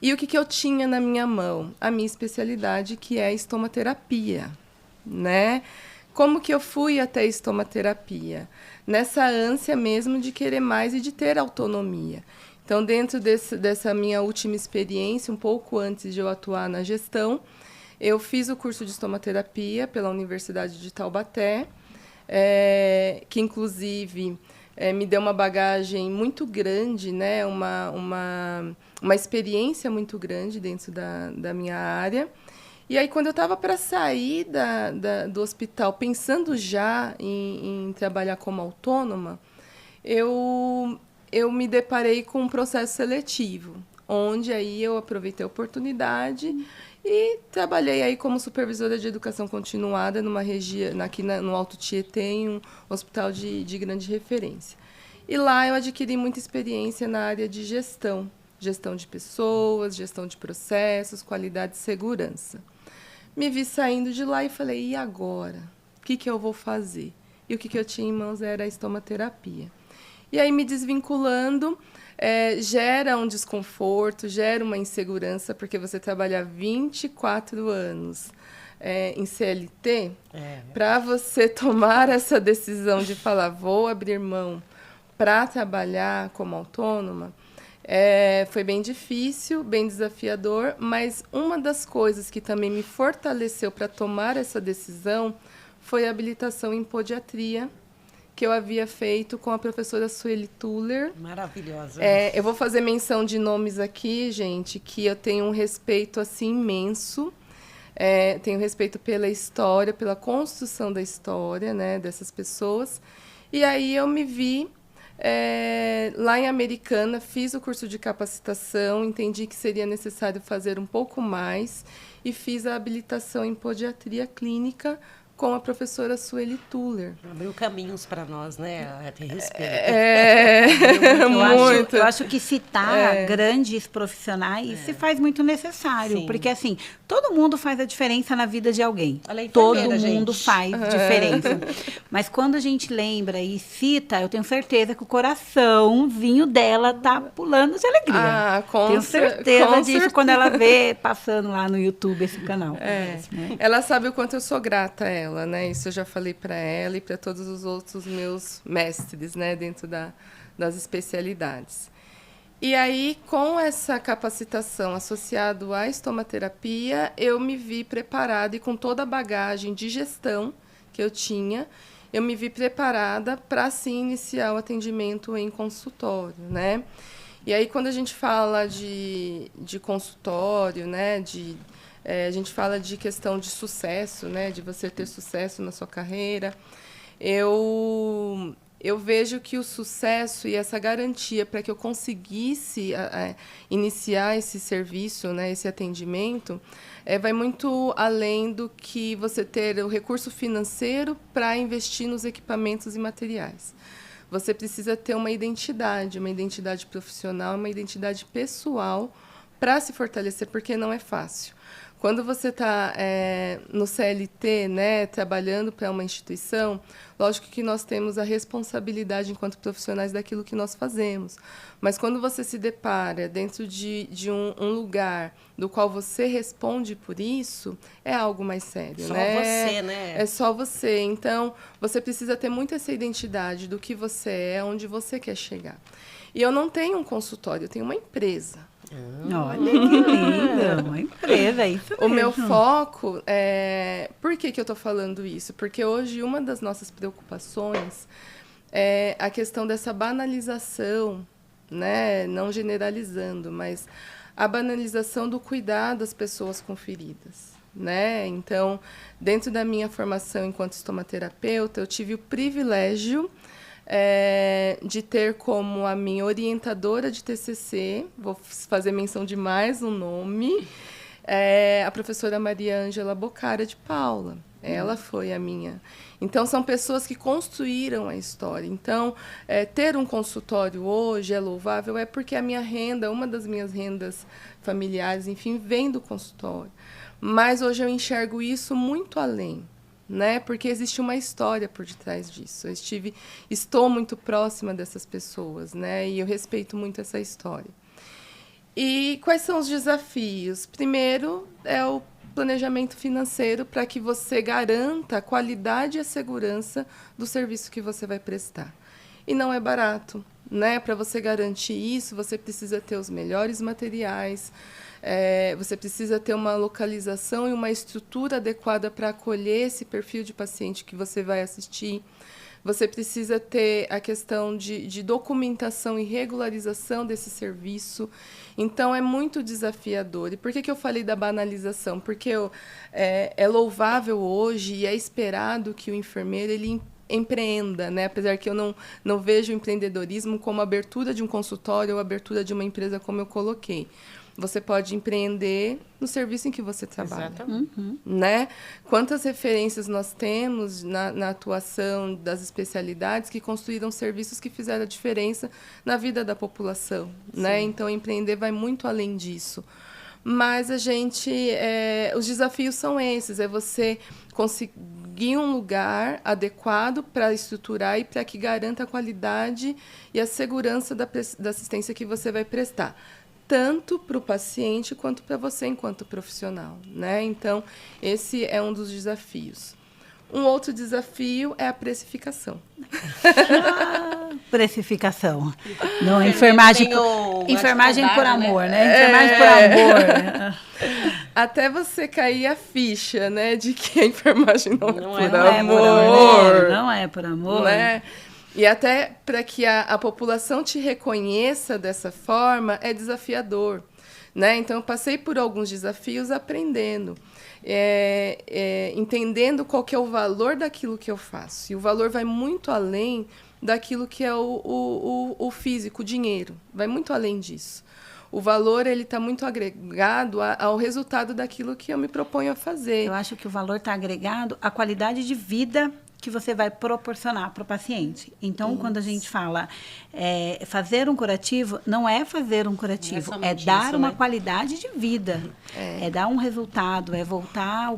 E o que eu tinha na minha mão? A minha especialidade, que é a estomaterapia. Né? Como que eu fui até a estomaterapia? Nessa ânsia mesmo de querer mais e de ter autonomia. Então, dentro dessa minha última experiência, um pouco antes de eu atuar na gestão, eu fiz o curso de estomaterapia pela Universidade de Taubaté, que, inclusive, me deu uma bagagem muito grande, né? uma experiência muito grande dentro da minha área. E aí, quando eu estava para sair do hospital, pensando já em trabalhar como autônoma, eu me deparei com um processo seletivo, onde aí eu aproveitei a oportunidade e trabalhei aí como supervisora de educação continuada numa região, aqui no Alto Tietê, em um hospital de grande referência. E lá eu adquiri muita experiência na área de gestão de pessoas, gestão de processos, qualidade e segurança. Me vi saindo de lá e falei, e agora? O que eu vou fazer? E o que eu tinha em mãos era a estomaterapia. E aí, me desvinculando, gera um desconforto, gera uma insegurança, porque você trabalha 24 anos em CLT, para você tomar essa decisão de falar, vou abrir mão para trabalhar como autônoma, foi bem difícil, bem desafiador, mas uma das coisas que também me fortaleceu para tomar essa decisão foi a habilitação em podiatria, que eu havia feito com a professora Sueli Tuller.
Maravilhosa.
Eu vou fazer menção de nomes aqui, gente, que eu tenho um respeito assim imenso. Tenho respeito pela história, pela construção da história, né, dessas pessoas. E aí eu me vi lá em Americana, fiz o curso de capacitação, entendi que seria necessário fazer um pouco mais e fiz a habilitação em podiatria clínica com a professora Sueli Tuller.
Abriu caminhos para nós, né? A ter respeito.
Eu acho que citar grandes profissionais se faz muito necessário. Sim. Porque, assim, todo mundo faz a diferença na vida de alguém. Todo mundo faz diferença. Mas quando a gente lembra e cita, eu tenho certeza que o coraçãozinho dela tá pulando de alegria. Tenho certeza disso quando ela vê passando lá no YouTube esse canal.
Né? Ela sabe o quanto eu sou grata a ela. Né? Isso eu já falei para ela e para todos os outros meus mestres, né? Dentro das especialidades. E aí, com essa capacitação associada à estomaterapia, eu me vi preparada e com toda a bagagem de gestão que eu tinha, eu me vi preparada para, sim, iniciar o atendimento em consultório, né? E aí, quando a gente fala de consultório, né? A gente fala de questão de sucesso, né? De você ter sucesso na sua carreira. Eu vejo que o sucesso e essa garantia para que eu conseguisse iniciar esse serviço, né? Esse atendimento, vai muito além do que você ter o recurso financeiro para investir nos equipamentos e materiais. Você precisa ter uma identidade profissional, uma identidade pessoal para se fortalecer, porque não é fácil. Quando você está no CLT, né, trabalhando para uma instituição, lógico que nós temos a responsabilidade enquanto profissionais daquilo que nós fazemos. Mas quando você se depara dentro de um lugar do qual você responde por isso, é algo mais sério.
Só você, né?
É só você. Então, você precisa ter muito essa identidade do que você é, onde você quer chegar. E eu não tenho um consultório, eu tenho uma empresa.
Olha que lindo, uma empresa, isso mesmo.
O meu foco Por que eu estou falando isso? Porque hoje uma das nossas preocupações é a questão dessa banalização, né? Não generalizando, mas a banalização do cuidado das pessoas com feridas, né? Então, dentro da minha formação enquanto estomaterapeuta, eu tive o privilégio de ter como a minha orientadora de TCC, vou fazer menção de mais um nome, a professora Maria Ângela Bocara de Paula. Ela foi a minha. Então, são pessoas que construíram a história. Então, ter um consultório hoje é louvável, porque a minha renda, uma das minhas rendas familiares, enfim, vem do consultório. Mas hoje eu enxergo isso muito além. Né? Porque existe uma história por detrás disso. Estou muito próxima dessas pessoas, né? E eu respeito muito essa história. E quais são os desafios? Primeiro, é o planejamento financeiro para que você garanta a qualidade e a segurança do serviço que você vai prestar. E não é barato, né? Para você garantir isso, você precisa ter os melhores materiais, você precisa ter uma localização e uma estrutura adequada para acolher esse perfil de paciente que você vai assistir. Você precisa ter a questão de documentação e regularização desse serviço. Então, é muito desafiador. E por que eu falei da banalização? Porque é louvável hoje e é esperado que o enfermeiro ele empreenda, né? Apesar que eu não vejo o empreendedorismo como abertura de um consultório ou abertura de uma empresa, como eu coloquei. Você pode empreender no serviço em que você trabalha.
Exatamente.
Né? Quantas referências nós temos na atuação das especialidades que construíram serviços que fizeram a diferença na vida da população. Né? Então, empreender vai muito além disso. Mas os desafios são esses, é você conseguir um lugar adequado para estruturar e para que garanta a qualidade e a segurança da assistência que você vai prestar, tanto para o paciente quanto para você enquanto profissional, né? Então, esse é um dos desafios. Um outro desafio é a precificação.
Precificação. Não, enfermagem por amor, né? Enfermagem por amor. Né?
até você cair a ficha, né, de que a enfermagem não é por
amor. Não é por amor.
Né? E até para que a população te reconheça dessa forma, é desafiador. Né? Então, eu passei por alguns desafios aprendendo, entendendo qual que é o valor daquilo que eu faço. E o valor vai muito além daquilo que é o físico, o dinheiro. Vai muito além disso. O valor ele está muito agregado ao resultado daquilo que eu me proponho a fazer.
Eu acho que o valor está agregado à qualidade de vida que você vai proporcionar para o paciente. Então, quando a gente fala fazer um curativo, não é fazer um curativo, é dar uma qualidade de vida, é dar um resultado, é voltar,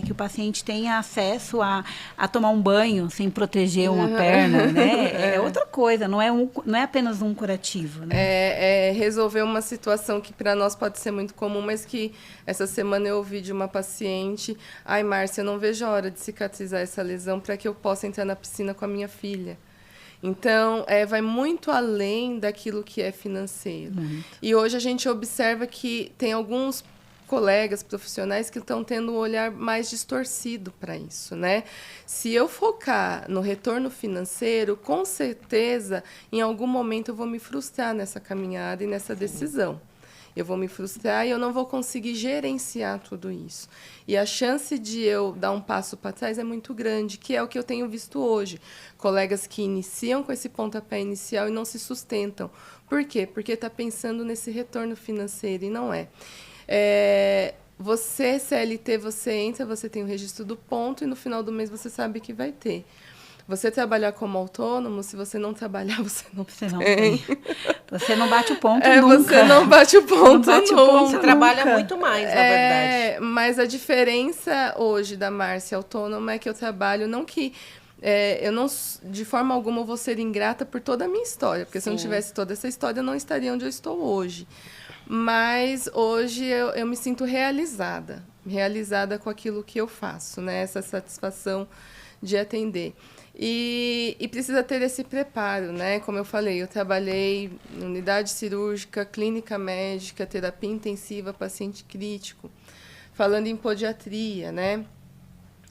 que o paciente tenha acesso a tomar um banho sem proteger uma perna, né? É outra coisa, não é apenas um curativo, né?
É resolver uma situação que para nós pode ser muito comum, mas que essa semana eu ouvi de uma paciente: ai, Márcia, eu não vejo a hora de cicatrizar essa lesão para que eu possa entrar na piscina com a minha filha. Então, vai muito além daquilo que é financeiro. E hoje a gente observa que tem alguns colegas profissionais que estão tendo um olhar mais distorcido para isso, né? Se eu focar no retorno financeiro, com certeza, em algum momento eu vou me frustrar nessa caminhada e nessa decisão. Eu vou me frustrar e eu não vou conseguir gerenciar tudo isso. E a chance de eu dar um passo para trás é muito grande, que é o que eu tenho visto hoje. Colegas que iniciam com esse pontapé inicial e não se sustentam. Por quê? Porque está pensando nesse retorno financeiro e não é. Você, CLT, você entra, você tem o registro do ponto e no final do mês você sabe que vai ter. Você trabalhar como autônomo, se você não trabalhar, você não tem.
Você não bate o ponto nunca.
Você não bate o ponto nunca.
Você trabalha muito mais, na verdade.
Mas a diferença hoje da Márcia autônoma é que eu trabalho, não que... eu não, de forma alguma, vou ser ingrata por toda a minha história, porque se eu não tivesse toda essa história, eu não estaria onde eu estou hoje. Mas hoje eu me sinto realizada com aquilo que eu faço, né? Essa satisfação de atender. E precisa ter esse preparo, né? Como eu falei, eu trabalhei em unidade cirúrgica, clínica médica, terapia intensiva, paciente crítico, falando em podiatria, né?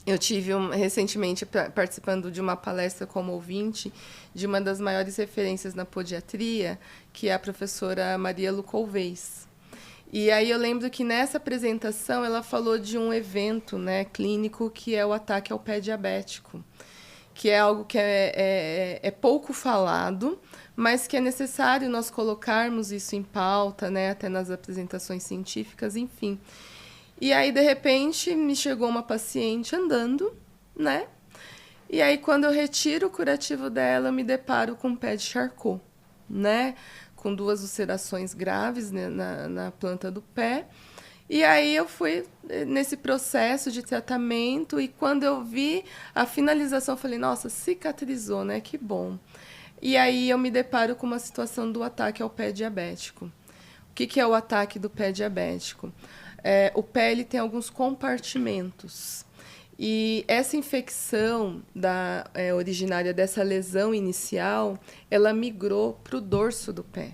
Eu tive recentemente participando de uma palestra como ouvinte de uma das maiores referências na podiatria, que é a professora Maria Lucolvez. E aí eu lembro que nessa apresentação ela falou de um evento, né, clínico, que é o ataque ao pé diabético, que é algo que é pouco falado, mas que é necessário nós colocarmos isso em pauta, né, até nas apresentações científicas, enfim. E aí, de repente, me chegou uma paciente andando, né? E aí, quando eu retiro o curativo dela, eu me deparo com um pé de Charcot, né? Com 2 ulcerações graves, né, na planta do pé. E aí eu fui nesse processo de tratamento e quando eu vi a finalização, eu falei, nossa, cicatrizou, né? Que bom. E aí eu me deparo com uma situação do ataque ao pé diabético. O que é o ataque do pé diabético? O pé ele tem alguns compartimentos. E essa infecção originária dessa lesão inicial, ela migrou para o dorso do pé.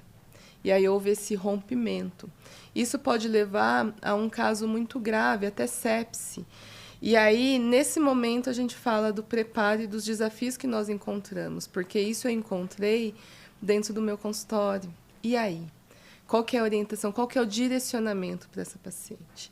E aí houve esse rompimento. Isso pode levar a um caso muito grave, até sepse. E aí, nesse momento, a gente fala do preparo e dos desafios que nós encontramos, porque isso eu encontrei dentro do meu consultório. E aí? Qual que é a orientação, qual que é o direcionamento para essa paciente?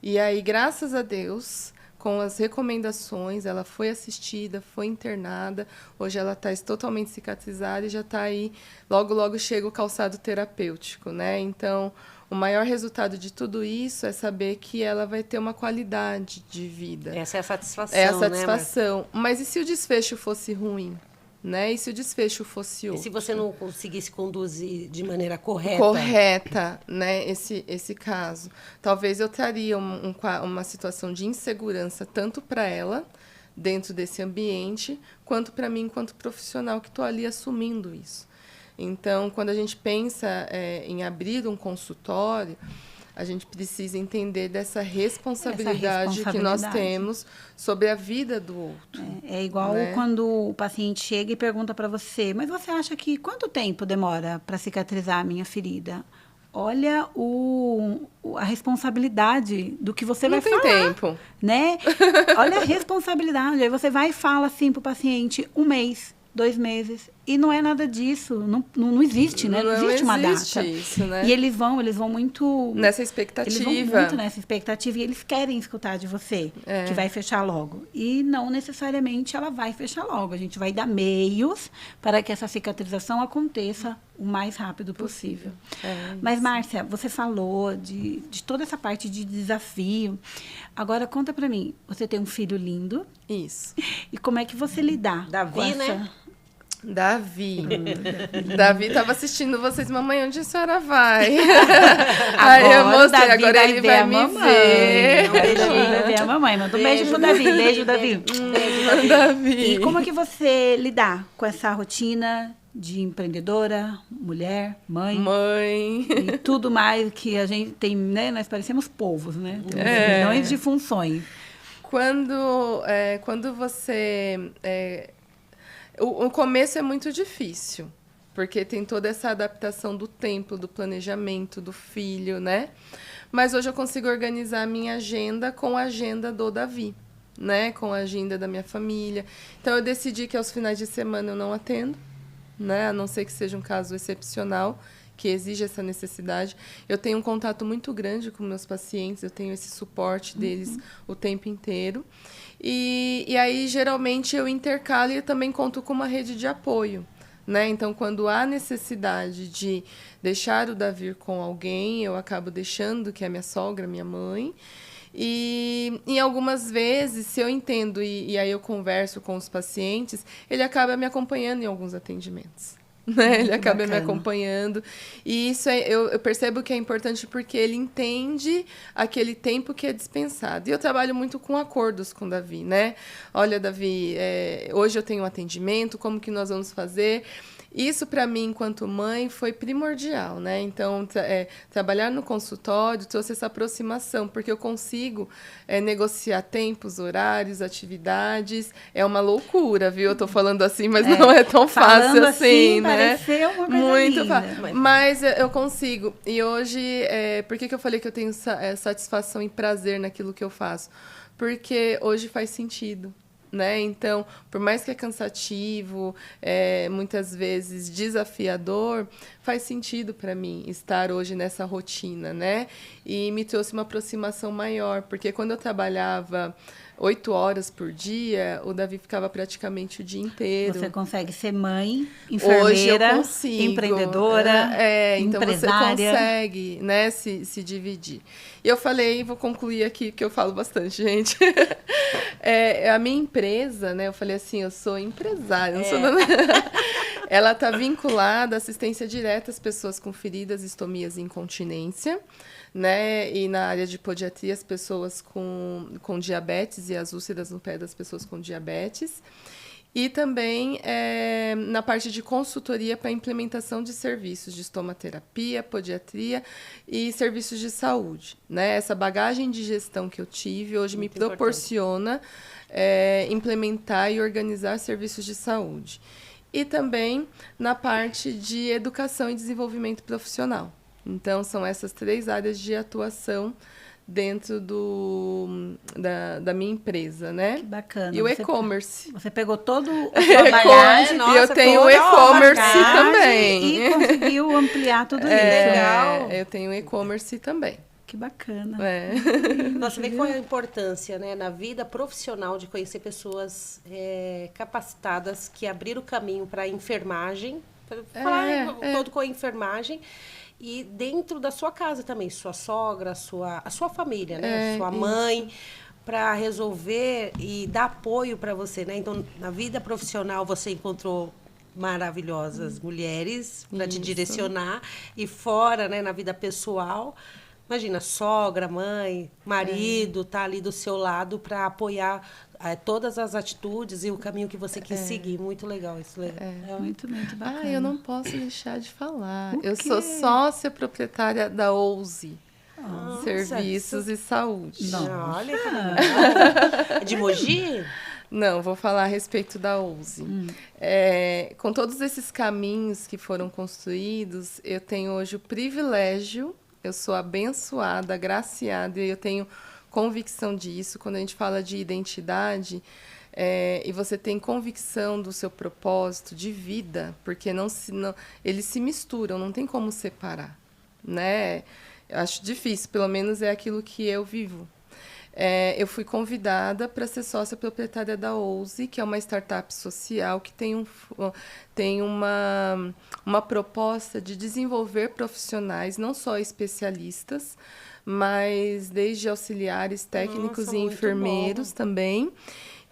E aí, graças a Deus, com as recomendações, ela foi assistida, foi internada, hoje ela está totalmente cicatrizada e já está aí, logo, logo chega o calçado terapêutico, né? Então, o maior resultado de tudo isso é saber que ela vai ter uma qualidade de vida.
Essa é a satisfação,
é a satisfação. Né? Mas e se o desfecho fosse ruim? Né? E se o desfecho fosse outro?
E se você não conseguisse conduzir de maneira correta?
Correta, né? Esse caso. Talvez eu traria uma situação de insegurança tanto para ela, dentro desse ambiente, quanto para mim, enquanto profissional, que estou ali assumindo isso. Então, quando a gente pensa em abrir um consultório, a gente precisa entender dessa responsabilidade que nós temos sobre a vida do outro.
É igual, né? Quando o paciente chega e pergunta para você, mas você acha que quanto tempo demora para cicatrizar a minha ferida? olha a responsabilidade do que você vai falar.
Não tem tempo.
Né? Olha a responsabilidade. Aí você vai e fala assim pro paciente 1 mês, 2 meses. E não é nada disso. Não existe, né? Não existe uma data.
Isso, né?
E eles vão muito...
Nessa expectativa.
Eles vão muito nessa expectativa e eles querem escutar de você que vai fechar logo. E não necessariamente ela vai fechar logo. A gente vai dar meios para que essa cicatrização aconteça o mais rápido possível. Mas, Márcia, você falou de toda essa parte de desafio. Agora, conta pra mim. Você tem um filho lindo.
Isso.
E como é que você lidar
Davi,
com essa...
né?
Davi. Davi estava assistindo vocês, mamãe, onde a senhora vai?
Aí
eu mostrei, agora ele vai me ver.
Um beijinho, vai ver a mamãe. Manda um beijo pro Davi. Beijo, Davi.
Beijo, Davi.
E como é que você lidar com essa rotina de empreendedora, mulher, mãe?
Mãe.
E tudo mais que a gente tem, né? Nós parecemos povos, né? Temos milhões de funções.
Quando você... O começo é muito difícil, porque tem toda essa adaptação do tempo, do planejamento, do filho, né? Mas hoje eu consigo organizar a minha agenda com a agenda do Davi, né? Com a agenda da minha família. Então, eu decidi que aos finais de semana eu não atendo, né? A não ser que seja um caso excepcional, que exige essa necessidade. Eu tenho um contato muito grande com meus pacientes, eu tenho esse suporte deles o tempo inteiro. E aí, geralmente, eu intercalo e eu também conto com uma rede de apoio, né? Então, quando há necessidade de deixar o Davi com alguém, eu acabo deixando, que é minha sogra, minha mãe. E em algumas vezes, se eu entendo e aí eu converso com os pacientes, ele acaba me acompanhando em alguns atendimentos. Né? Ele acaba me acompanhando. E isso eu percebo que é importante porque ele entende aquele tempo que é dispensado. E eu trabalho muito com acordos com o Davi, né? Olha, Davi, hoje eu tenho um atendimento, como que nós vamos fazer? Isso, para mim, enquanto mãe, foi primordial, né? Então, trabalhar no consultório trouxe essa aproximação, porque eu consigo negociar tempos, horários, atividades. É uma loucura, viu? Eu tô falando assim, mas não é tão fácil assim, né?
Pareceu uma coisa
muito
linda.
fácil. Mas eu consigo. E hoje, por que eu falei que eu tenho satisfação e prazer naquilo que eu faço? Porque hoje faz sentido. Né? Então, por mais que é cansativo, muitas vezes desafiador, faz sentido para mim estar hoje nessa rotina, né? E me trouxe uma aproximação maior, porque quando eu trabalhava 8 horas por dia, o Davi ficava praticamente o dia inteiro.
Você consegue ser mãe, enfermeira,
hoje eu consigo,
empreendedora,
então
empresária.
Você consegue, né, se dividir. E eu falei, vou concluir aqui, que eu falo bastante, gente. A minha empresa, né, eu falei assim, eu sou empresária, não sou dona... Ela está vinculada à assistência direta às pessoas com feridas, estomias e incontinência, né? E na área de podiatria, as pessoas com diabetes e as úlceras no pé das pessoas com diabetes. E também na parte de consultoria para implementação de serviços de estomaterapia, podiatria e serviços de saúde, né? Essa bagagem de gestão que eu tive hoje me proporciona implementar e organizar serviços de saúde. E também na parte de educação e desenvolvimento profissional. Então, são essas 3 áreas de atuação dentro da minha empresa, né?
Que bacana.
E o e-commerce.
Você pegou todo o sua bagagem.
E eu tenho o e-commerce também.
E conseguiu ampliar tudo isso.
Legal.
Eu tenho o e-commerce também.
Que bacana.
Nossa, vê qual é a importância, né, na vida profissional de conhecer pessoas capacitadas que abriram o caminho para a enfermagem, falar todo com a enfermagem, e dentro da sua casa também, sua sogra, a sua família, né, sua mãe, para resolver e dar apoio para você, né? Então, na vida profissional você encontrou maravilhosas mulheres para te direcionar, e fora, né, na vida pessoal, imagina, sogra, mãe, marido, tá ali do seu lado para apoiar todas as atitudes e o caminho que você quis seguir. Muito legal isso.
Muito bacana.
Eu não posso deixar de falar. Eu sou sócia proprietária da Ouse. Serviços e Saúde.
Olha que legal. É de Mogi?
Não, vou falar a respeito da USE. Com todos esses caminhos que foram construídos, eu tenho hoje o privilégio, eu sou abençoada, agraciada, e eu tenho convicção disso. Quando a gente fala de identidade, e você tem convicção do seu propósito de vida, porque eles se misturam, não tem como separar, né? Eu acho difícil, pelo menos é aquilo que eu vivo. Eu fui convidada para ser sócia proprietária da Ouse, que é uma startup social que tem uma proposta de desenvolver profissionais, não só especialistas, mas desde auxiliares técnicos e enfermeiros também,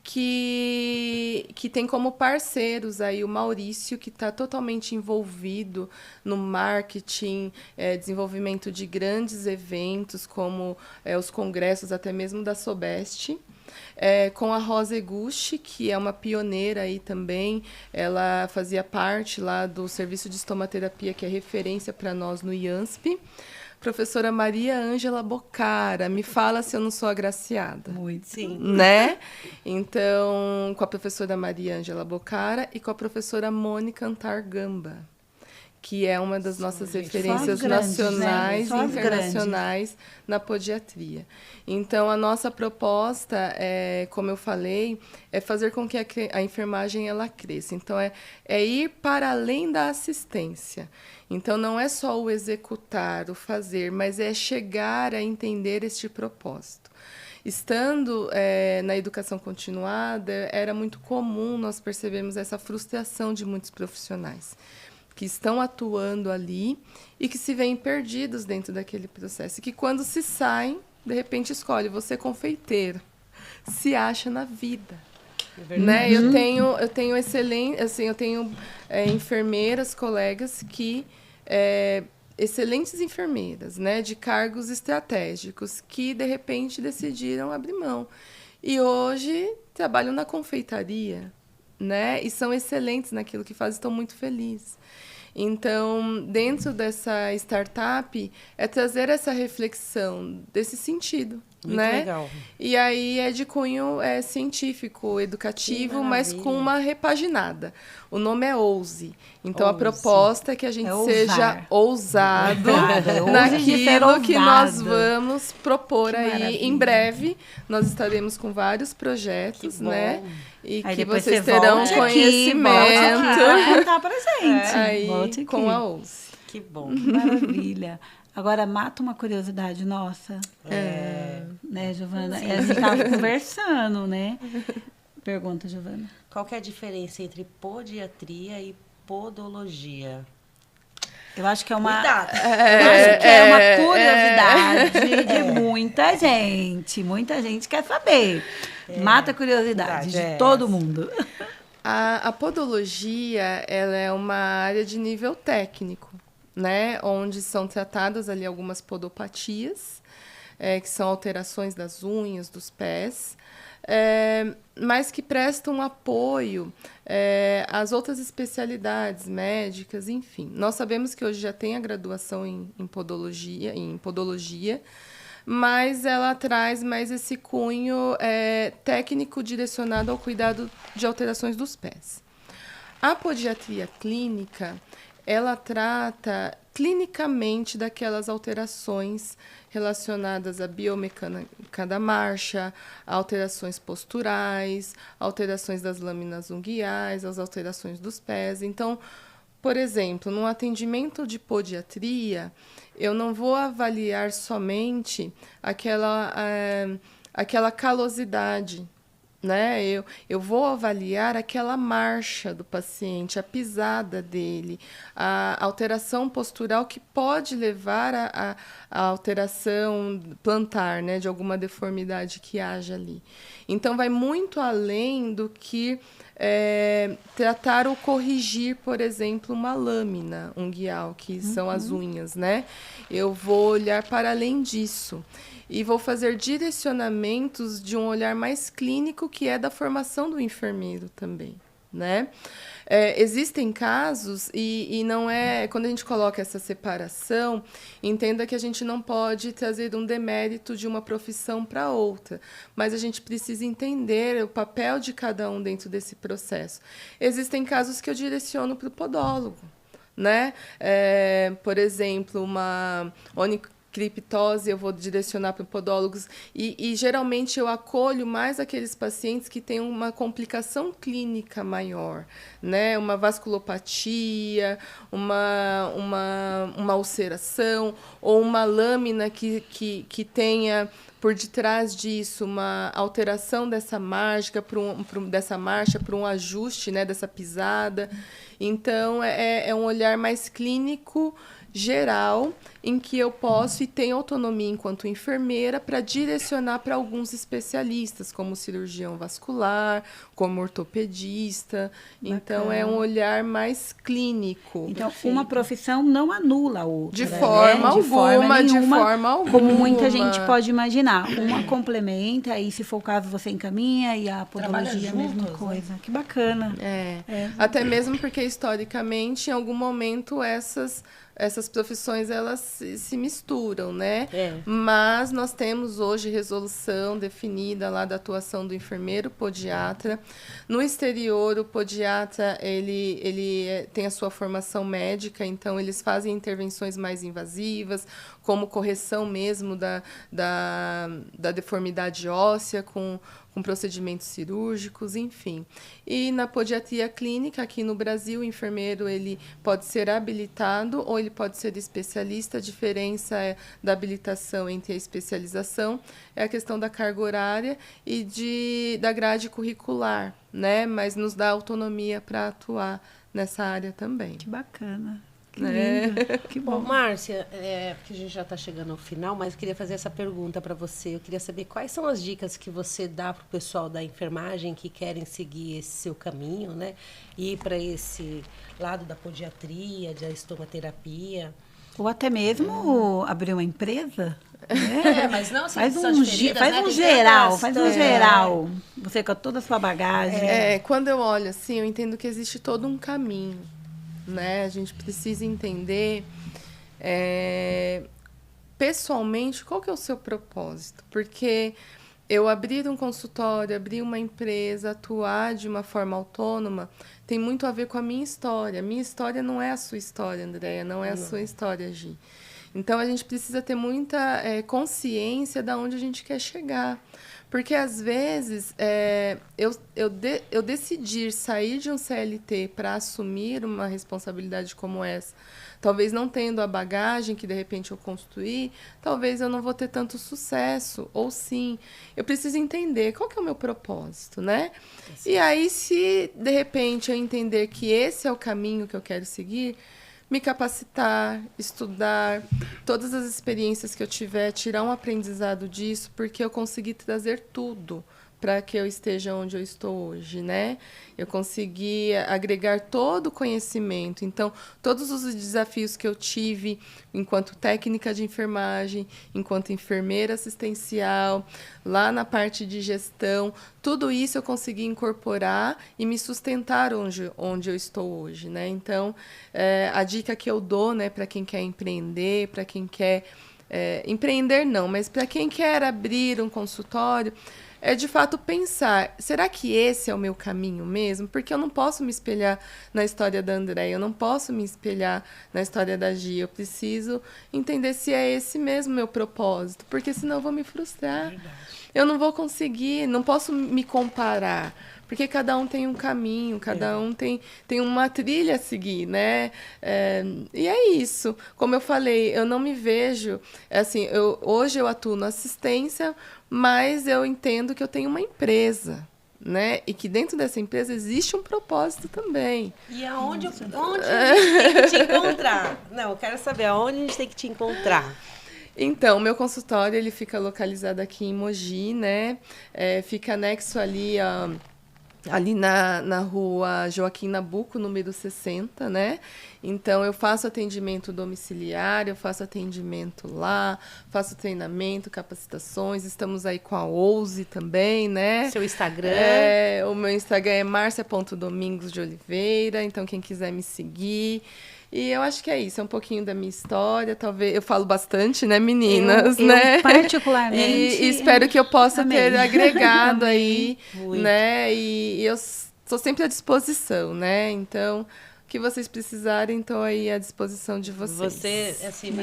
que tem como parceiros aí o Maurício, que está totalmente envolvido no marketing, desenvolvimento de grandes eventos, como os congressos, até mesmo da Sobeste. Com a Rosa Eguchi, que é uma pioneira aí também, ela fazia parte lá do serviço de estomaterapia, que é referência para nós no IANSP. Professora Maria Ângela Bocara, me fala se eu não sou agraciada.
Muito, sim.
Né? Então, com a professora Maria Ângela Bocara e com a professora Mônica Antargamba, que é uma das nossas referências nacionais e internacionais na podiatria. Então, a nossa proposta, como eu falei, é fazer com que a enfermagem ela cresça. Então, é ir para além da assistência. Então, não é só o executar, o fazer, mas é chegar a entender este propósito. Estando na educação continuada, era muito comum nós percebermos essa frustração de muitos profissionais que estão atuando ali e que se veem perdidos dentro daquele processo. E que quando se saem, de repente escolhe, você confeiteiro, se acha na vida. Né? Eu tenho excelente, assim, eu tenho enfermeiras, colegas que excelentes enfermeiras, né, de cargos estratégicos que de repente decidiram abrir mão e hoje trabalham na confeitaria, né, e são excelentes naquilo que fazem, estão muito felizes. Então, dentro dessa startup, é trazer essa reflexão desse sentido.
Muito
né?
legal.
E aí é de cunho científico, educativo, mas com uma repaginada. O nome é Ouse. Então, a proposta é que a gente seja ousado naquilo que nós vamos propor aí em breve. Nós estaremos com vários projetos, né? E aí que vocês terão conhecimento.
Para contar pra gente.
Aí, com a Ouse.
Que bom.
Maravilha. Agora, mata uma curiosidade nossa. Né, Giovana? A gente estava conversando, né? Pergunta, Giovana.
Qual que é a diferença entre podiatria e podologia?
Eu acho que é uma...
Cuidado.
Eu acho que é uma curiosidade de muita gente. Muita gente quer saber. Mata a curiosidade de todo mundo.
A podologia, ela é uma área de nível técnico, né, onde são tratadas ali algumas podopatias, que são alterações das unhas, dos pés, mas que prestam apoio às outras especialidades médicas, enfim. Nós sabemos que hoje já tem a graduação em podologia, mas ela traz mais esse cunho técnico direcionado ao cuidado de alterações dos pés. A podiatria clínica, ela trata clinicamente daquelas alterações relacionadas à biomecânica da marcha, alterações posturais, alterações das lâminas unguiais, as alterações dos pés. Então, por exemplo, num atendimento de podiatria, eu não vou avaliar somente aquela calosidade, né? Eu vou avaliar aquela marcha do paciente, a pisada dele, a alteração postural que pode levar a alteração plantar, né? De alguma deformidade que haja ali. Então, vai muito além do que tratar ou corrigir, por exemplo, uma lâmina unguial, que são as unhas, né? Eu vou olhar para além disso. E vou fazer direcionamentos de um olhar mais clínico, que é da formação do enfermeiro também, né? Existem casos, e não é... Quando a gente coloca essa separação, entenda que a gente não pode trazer um demérito de uma profissão para outra, mas a gente precisa entender o papel de cada um dentro desse processo. Existem casos que eu direciono para o podólogo, né? Por exemplo, uma onicriptose eu vou direcionar para podólogos e geralmente eu acolho mais aqueles pacientes que têm uma complicação clínica maior, né? Uma vasculopatia, uma ulceração ou uma lâmina que tenha por detrás disso uma alteração dessa marcha para um ajuste, né, dessa pisada. Então, é um olhar mais clínico, geral, em que eu posso e tenho autonomia enquanto enfermeira para direcionar para alguns especialistas, como cirurgião vascular, como ortopedista. Bacana. Então, é um olhar mais clínico.
Então, uma profissão não anula a outra.
De forma alguma, de forma alguma.
Como muita gente pode imaginar. Uma complementa, e se for o caso, você encaminha, e a podologia é a mesma coisa. Né? Que bacana.
Até mesmo porque, historicamente, em algum momento, essas profissões elas se misturam, né? Mas nós temos hoje resolução definida lá da atuação do enfermeiro podiatra. No exterior, o podiatra ele tem a sua formação médica, então eles fazem intervenções mais invasivas, como correção mesmo da deformidade óssea com procedimentos cirúrgicos, enfim. E na podiatria clínica, aqui no Brasil, o enfermeiro ele pode ser habilitado ou ele pode ser especialista. A diferença da habilitação entre a especialização é a questão da carga horária e da grade curricular, né? Mas nos dá autonomia para atuar nessa área também.
Que bacana. Que lindo. Que bom.
Márcia, porque a gente já está chegando ao final, mas eu queria fazer essa pergunta para você. Eu queria saber quais são as dicas que você dá para o pessoal da enfermagem que querem seguir esse seu caminho, né? Ir para esse lado da podiatria, da estomaterapia.
Ou até mesmo abrir uma empresa.
Mas não assim,
faz um geral. Você com toda a sua bagagem.
Quando eu olho assim, eu entendo que existe todo um caminho, né? A gente precisa entender pessoalmente qual que é o seu propósito, porque eu abrir um consultório, abrir uma empresa, atuar de uma forma autônoma tem muito a ver com a minha história. A minha história não é a sua história, Andréia, não é a sua história, Gi. Então a gente precisa ter muita consciência de onde a gente quer chegar. Porque, às vezes, eu decidir sair de um CLT para assumir uma responsabilidade como essa, talvez não tendo a bagagem que, de repente, eu construí, talvez eu não vou ter tanto sucesso, ou sim. Eu preciso entender qual que é o meu propósito, né? E aí, se, de repente, eu entender que esse é o caminho que eu quero seguir, me capacitar, estudar, todas as experiências que eu tiver, tirar um aprendizado disso, porque eu consegui trazer tudo para que eu esteja onde eu estou hoje, né? Eu consegui agregar todo o conhecimento. Então, todos os desafios que eu tive enquanto técnica de enfermagem, enquanto enfermeira assistencial, lá na parte de gestão, tudo isso eu consegui incorporar e me sustentar onde eu estou hoje, né? Então, a dica que eu dou, né, para quem quer empreender, para quem quer... empreender não, mas para quem quer abrir um consultório, é de fato pensar, será que esse é o meu caminho mesmo? Porque eu não posso me espelhar na história da Andréia, eu não posso me espelhar na história da Gi, eu preciso entender se é esse mesmo meu propósito, porque senão eu vou me frustrar. Verdade. Eu não vou conseguir, não posso me comparar, porque cada um tem um caminho, cada um tem uma trilha a seguir, né? E é isso. Como eu falei, eu não me vejo... Assim, hoje eu atuo na assistência, mas eu entendo que eu tenho uma empresa, né? E que dentro dessa empresa existe um propósito também.
E onde a gente tem que te encontrar? Não, eu quero saber aonde a gente tem que te encontrar.
Então, meu consultório ele fica localizado aqui em Mogi, né? Fica anexo ali ali na rua Joaquim Nabuco, número 60, né? Então, eu faço atendimento domiciliar, eu faço atendimento lá, faço treinamento, capacitações, estamos aí com a Ouse também, né?
Seu Instagram?
O meu Instagram é marcia.domingos-de-oliveira, então quem quiser me seguir. E eu acho que é isso, é um pouquinho da minha história, talvez, eu falo bastante, né, meninas, né?
Eu particularmente...
E espero que eu possa
amei.
ter agregado aí,
Muito.
né? E eu estou sempre à disposição, né? Então, o que vocês precisarem, estou aí à disposição de vocês.
Você, assim,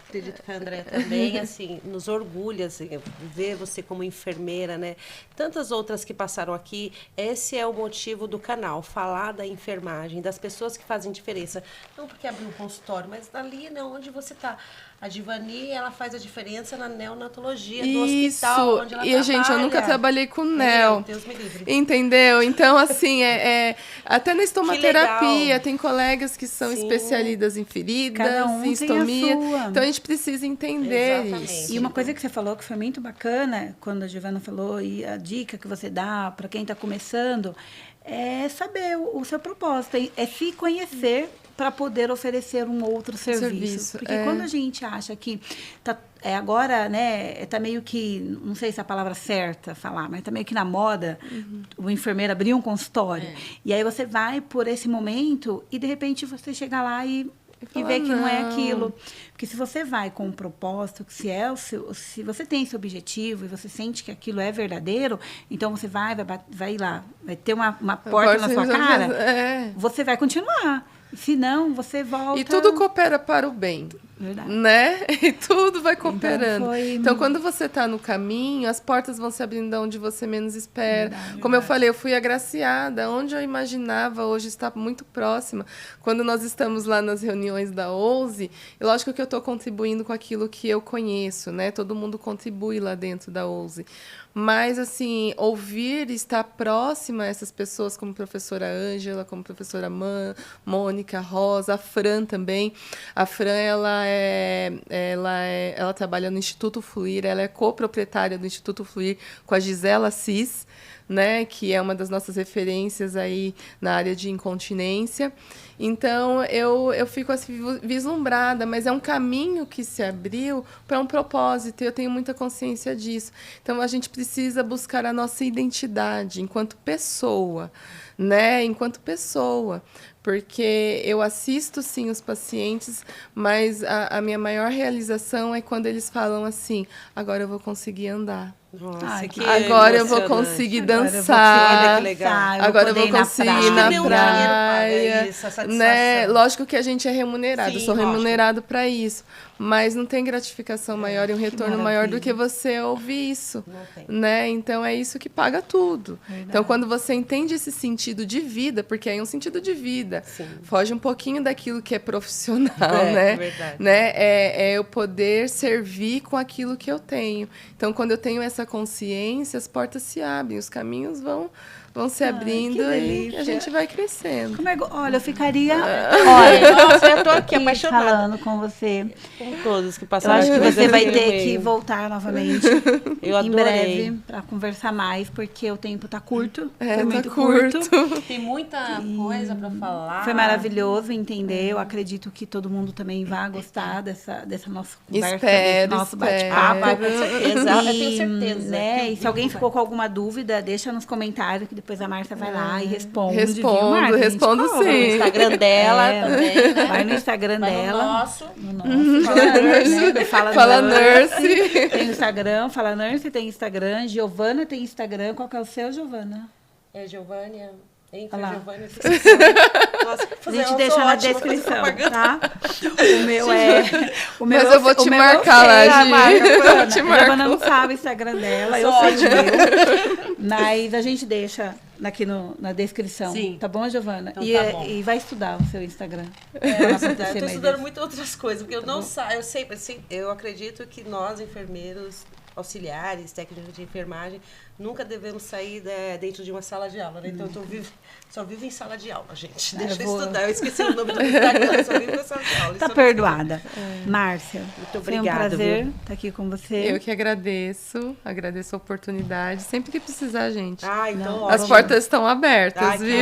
acredito que a Andréa também, assim, nos orgulha, assim, ver você como enfermeira, né? Tantas outras que passaram aqui, esse é o motivo do canal, falar da enfermagem, das pessoas que fazem diferença. Não porque abriu um consultório, mas ali, né, onde você está. A Divani, ela faz a diferença na neonatologia do hospital onde ela
e,
trabalha.
gente, eu nunca trabalhei com neo.
Deus me livre.
Entendeu? Então, assim, até na estomaterapia,
legal.
tem colegas que são
Sim.
especialistas em feridas,
Cada um
em
tem a
estomia.
sua.
Então, a gente precisa entender
Exatamente.
isso.
E uma coisa que você falou que foi muito bacana, quando a Giovana falou, e a dica que você dá para quem está começando, é saber o seu propósito, é se conhecer para poder oferecer um outro serviço. Porque quando a gente acha que tá, agora, né, tá meio que, não sei se é a palavra certa falar, mas tá meio que na moda, o enfermeiro abrir um consultório. E aí você vai por esse momento e, de repente, você chega lá e ver que não é aquilo. Porque se você vai com um propósito, que se você tem esse objetivo e você sente que aquilo é verdadeiro, então você vai lá, vai ter uma porta na sua cara, você vai continuar. Se não, você volta...
E tudo coopera para o bem.
Verdade.
Né? E tudo vai cooperando.
Então,
quando você está no caminho, as portas vão se abrindo onde você menos espera.
Verdade.
Como eu falei, eu fui agraciada. Onde eu imaginava, hoje está muito próxima. Quando nós estamos lá nas reuniões da OUSE, lógico que eu estou contribuindo com aquilo que eu conheço, né? Todo mundo contribui lá dentro da OUSE. Mas, assim, ouvir e estar próxima a essas pessoas, como a professora Ângela, como a professora Mônica, Rosa, a Fran também. A Fran, ela trabalha no Instituto Fluir, ela é coproprietária do Instituto Fluir com a Gisela Assis, né, que é uma das nossas referências aí na área de incontinência. Então, eu fico assim, vislumbrada, mas é um caminho que se abriu para um propósito, e eu tenho muita consciência disso. Então, a gente precisa buscar a nossa identidade enquanto pessoa, né? Enquanto pessoa. Porque eu assisto, sim, os pacientes, mas a minha maior realização é quando eles falam assim, agora eu vou conseguir andar.
Nossa, que
agora eu vou
emocionante.
conseguir
Agora
dançar.
que legal.
Agora eu vou conseguir ir na
Acho que
praia.
isso, a satisfação.
Né? Lógico que a gente é remunerado,
Sim,
eu sou
lógico.
remunerado para isso. Mas não tem gratificação maior e um retorno maior do que você ouvir isso.
Não tem.
Né? Então é isso que paga tudo.
Verdade.
Então, quando você entende esse sentido de vida, porque é um sentido de vida,
Sim.
foge um pouquinho daquilo que é profissional, né?
Verdade.
Né? É eu poder servir com aquilo que eu tenho. Então, quando eu tenho essa consciência, as portas se abrem, os caminhos vão se abrindo
que
e
delícia.
a gente vai crescendo.
Olha, eu ficaria
Nossa, eu tô aqui apaixonada
falando com você.
com todos que
Eu
passaram
acho que
aqui, mas
você
eu
vai
tenho
ter
meio.
que voltar novamente
Eu
em
adorei.
breve para conversar mais, porque o tempo tá curto. Foi muito
tá
curto.
Tem muita coisa para falar.
Foi maravilhoso entender. Eu acredito que todo mundo também vai gostar dessa nossa conversa,
Espero,
desse nosso
espero.
bate-papo.
Vai, com certeza. Eu tenho certeza.
Né? E se alguém ficou com alguma dúvida, deixa nos comentários que depois a Márcia vai lá e responde. viu, Márcia? A gente
Respondo
cobra.
No
sim.
Instagram dela também, né?
Vai no Instagram
Vai
dela.
no nosso.
No nosso. Fala Nurse. Né?
Fala Nurse.
Tem Instagram, Fala Nurse, tem Instagram. Giovana tem Instagram. Qual que é o seu, Giovana?
É Giovânia.
Olha
Entra,
lá.
Giovânia. Nossa,
A gente deixa na descrição, tá? O meu
Mas eu vou te marcar lá, Gi. Eu te
A
marco.
Giovana não sabe o Instagram dela, eu sei o meu. Mas a gente deixa aqui na descrição.
Sim.
Tá bom, Giovana?
Então tá bom.
E vai estudar o seu Instagram.
Eu tô estudando muito outras coisas, porque eu não sei, eu acredito que nós, enfermeiros, auxiliares, técnicos de enfermagem, nunca devemos sair dentro de uma sala de aula, né? Então, só vivo em sala de aula, gente. Deixa eu estudar. Eu esqueci o nome do Instagram, eu só vivo em sala de aula.
Tá perdoada. Márcia,
muito obrigada.
Foi um prazer estar aqui com você.
Eu que agradeço a oportunidade. Sempre que precisar, gente.
Então,
as portas estão abertas, viu?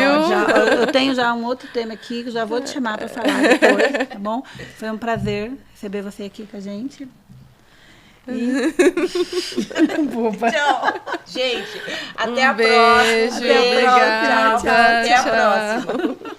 Eu tenho já um outro tema aqui, que já vou te chamar para falar depois, tá bom? Foi um prazer receber você aqui com a gente.
Tchau. Gente, até a
beijo,
próxima.
obrigada.
Até a próxima.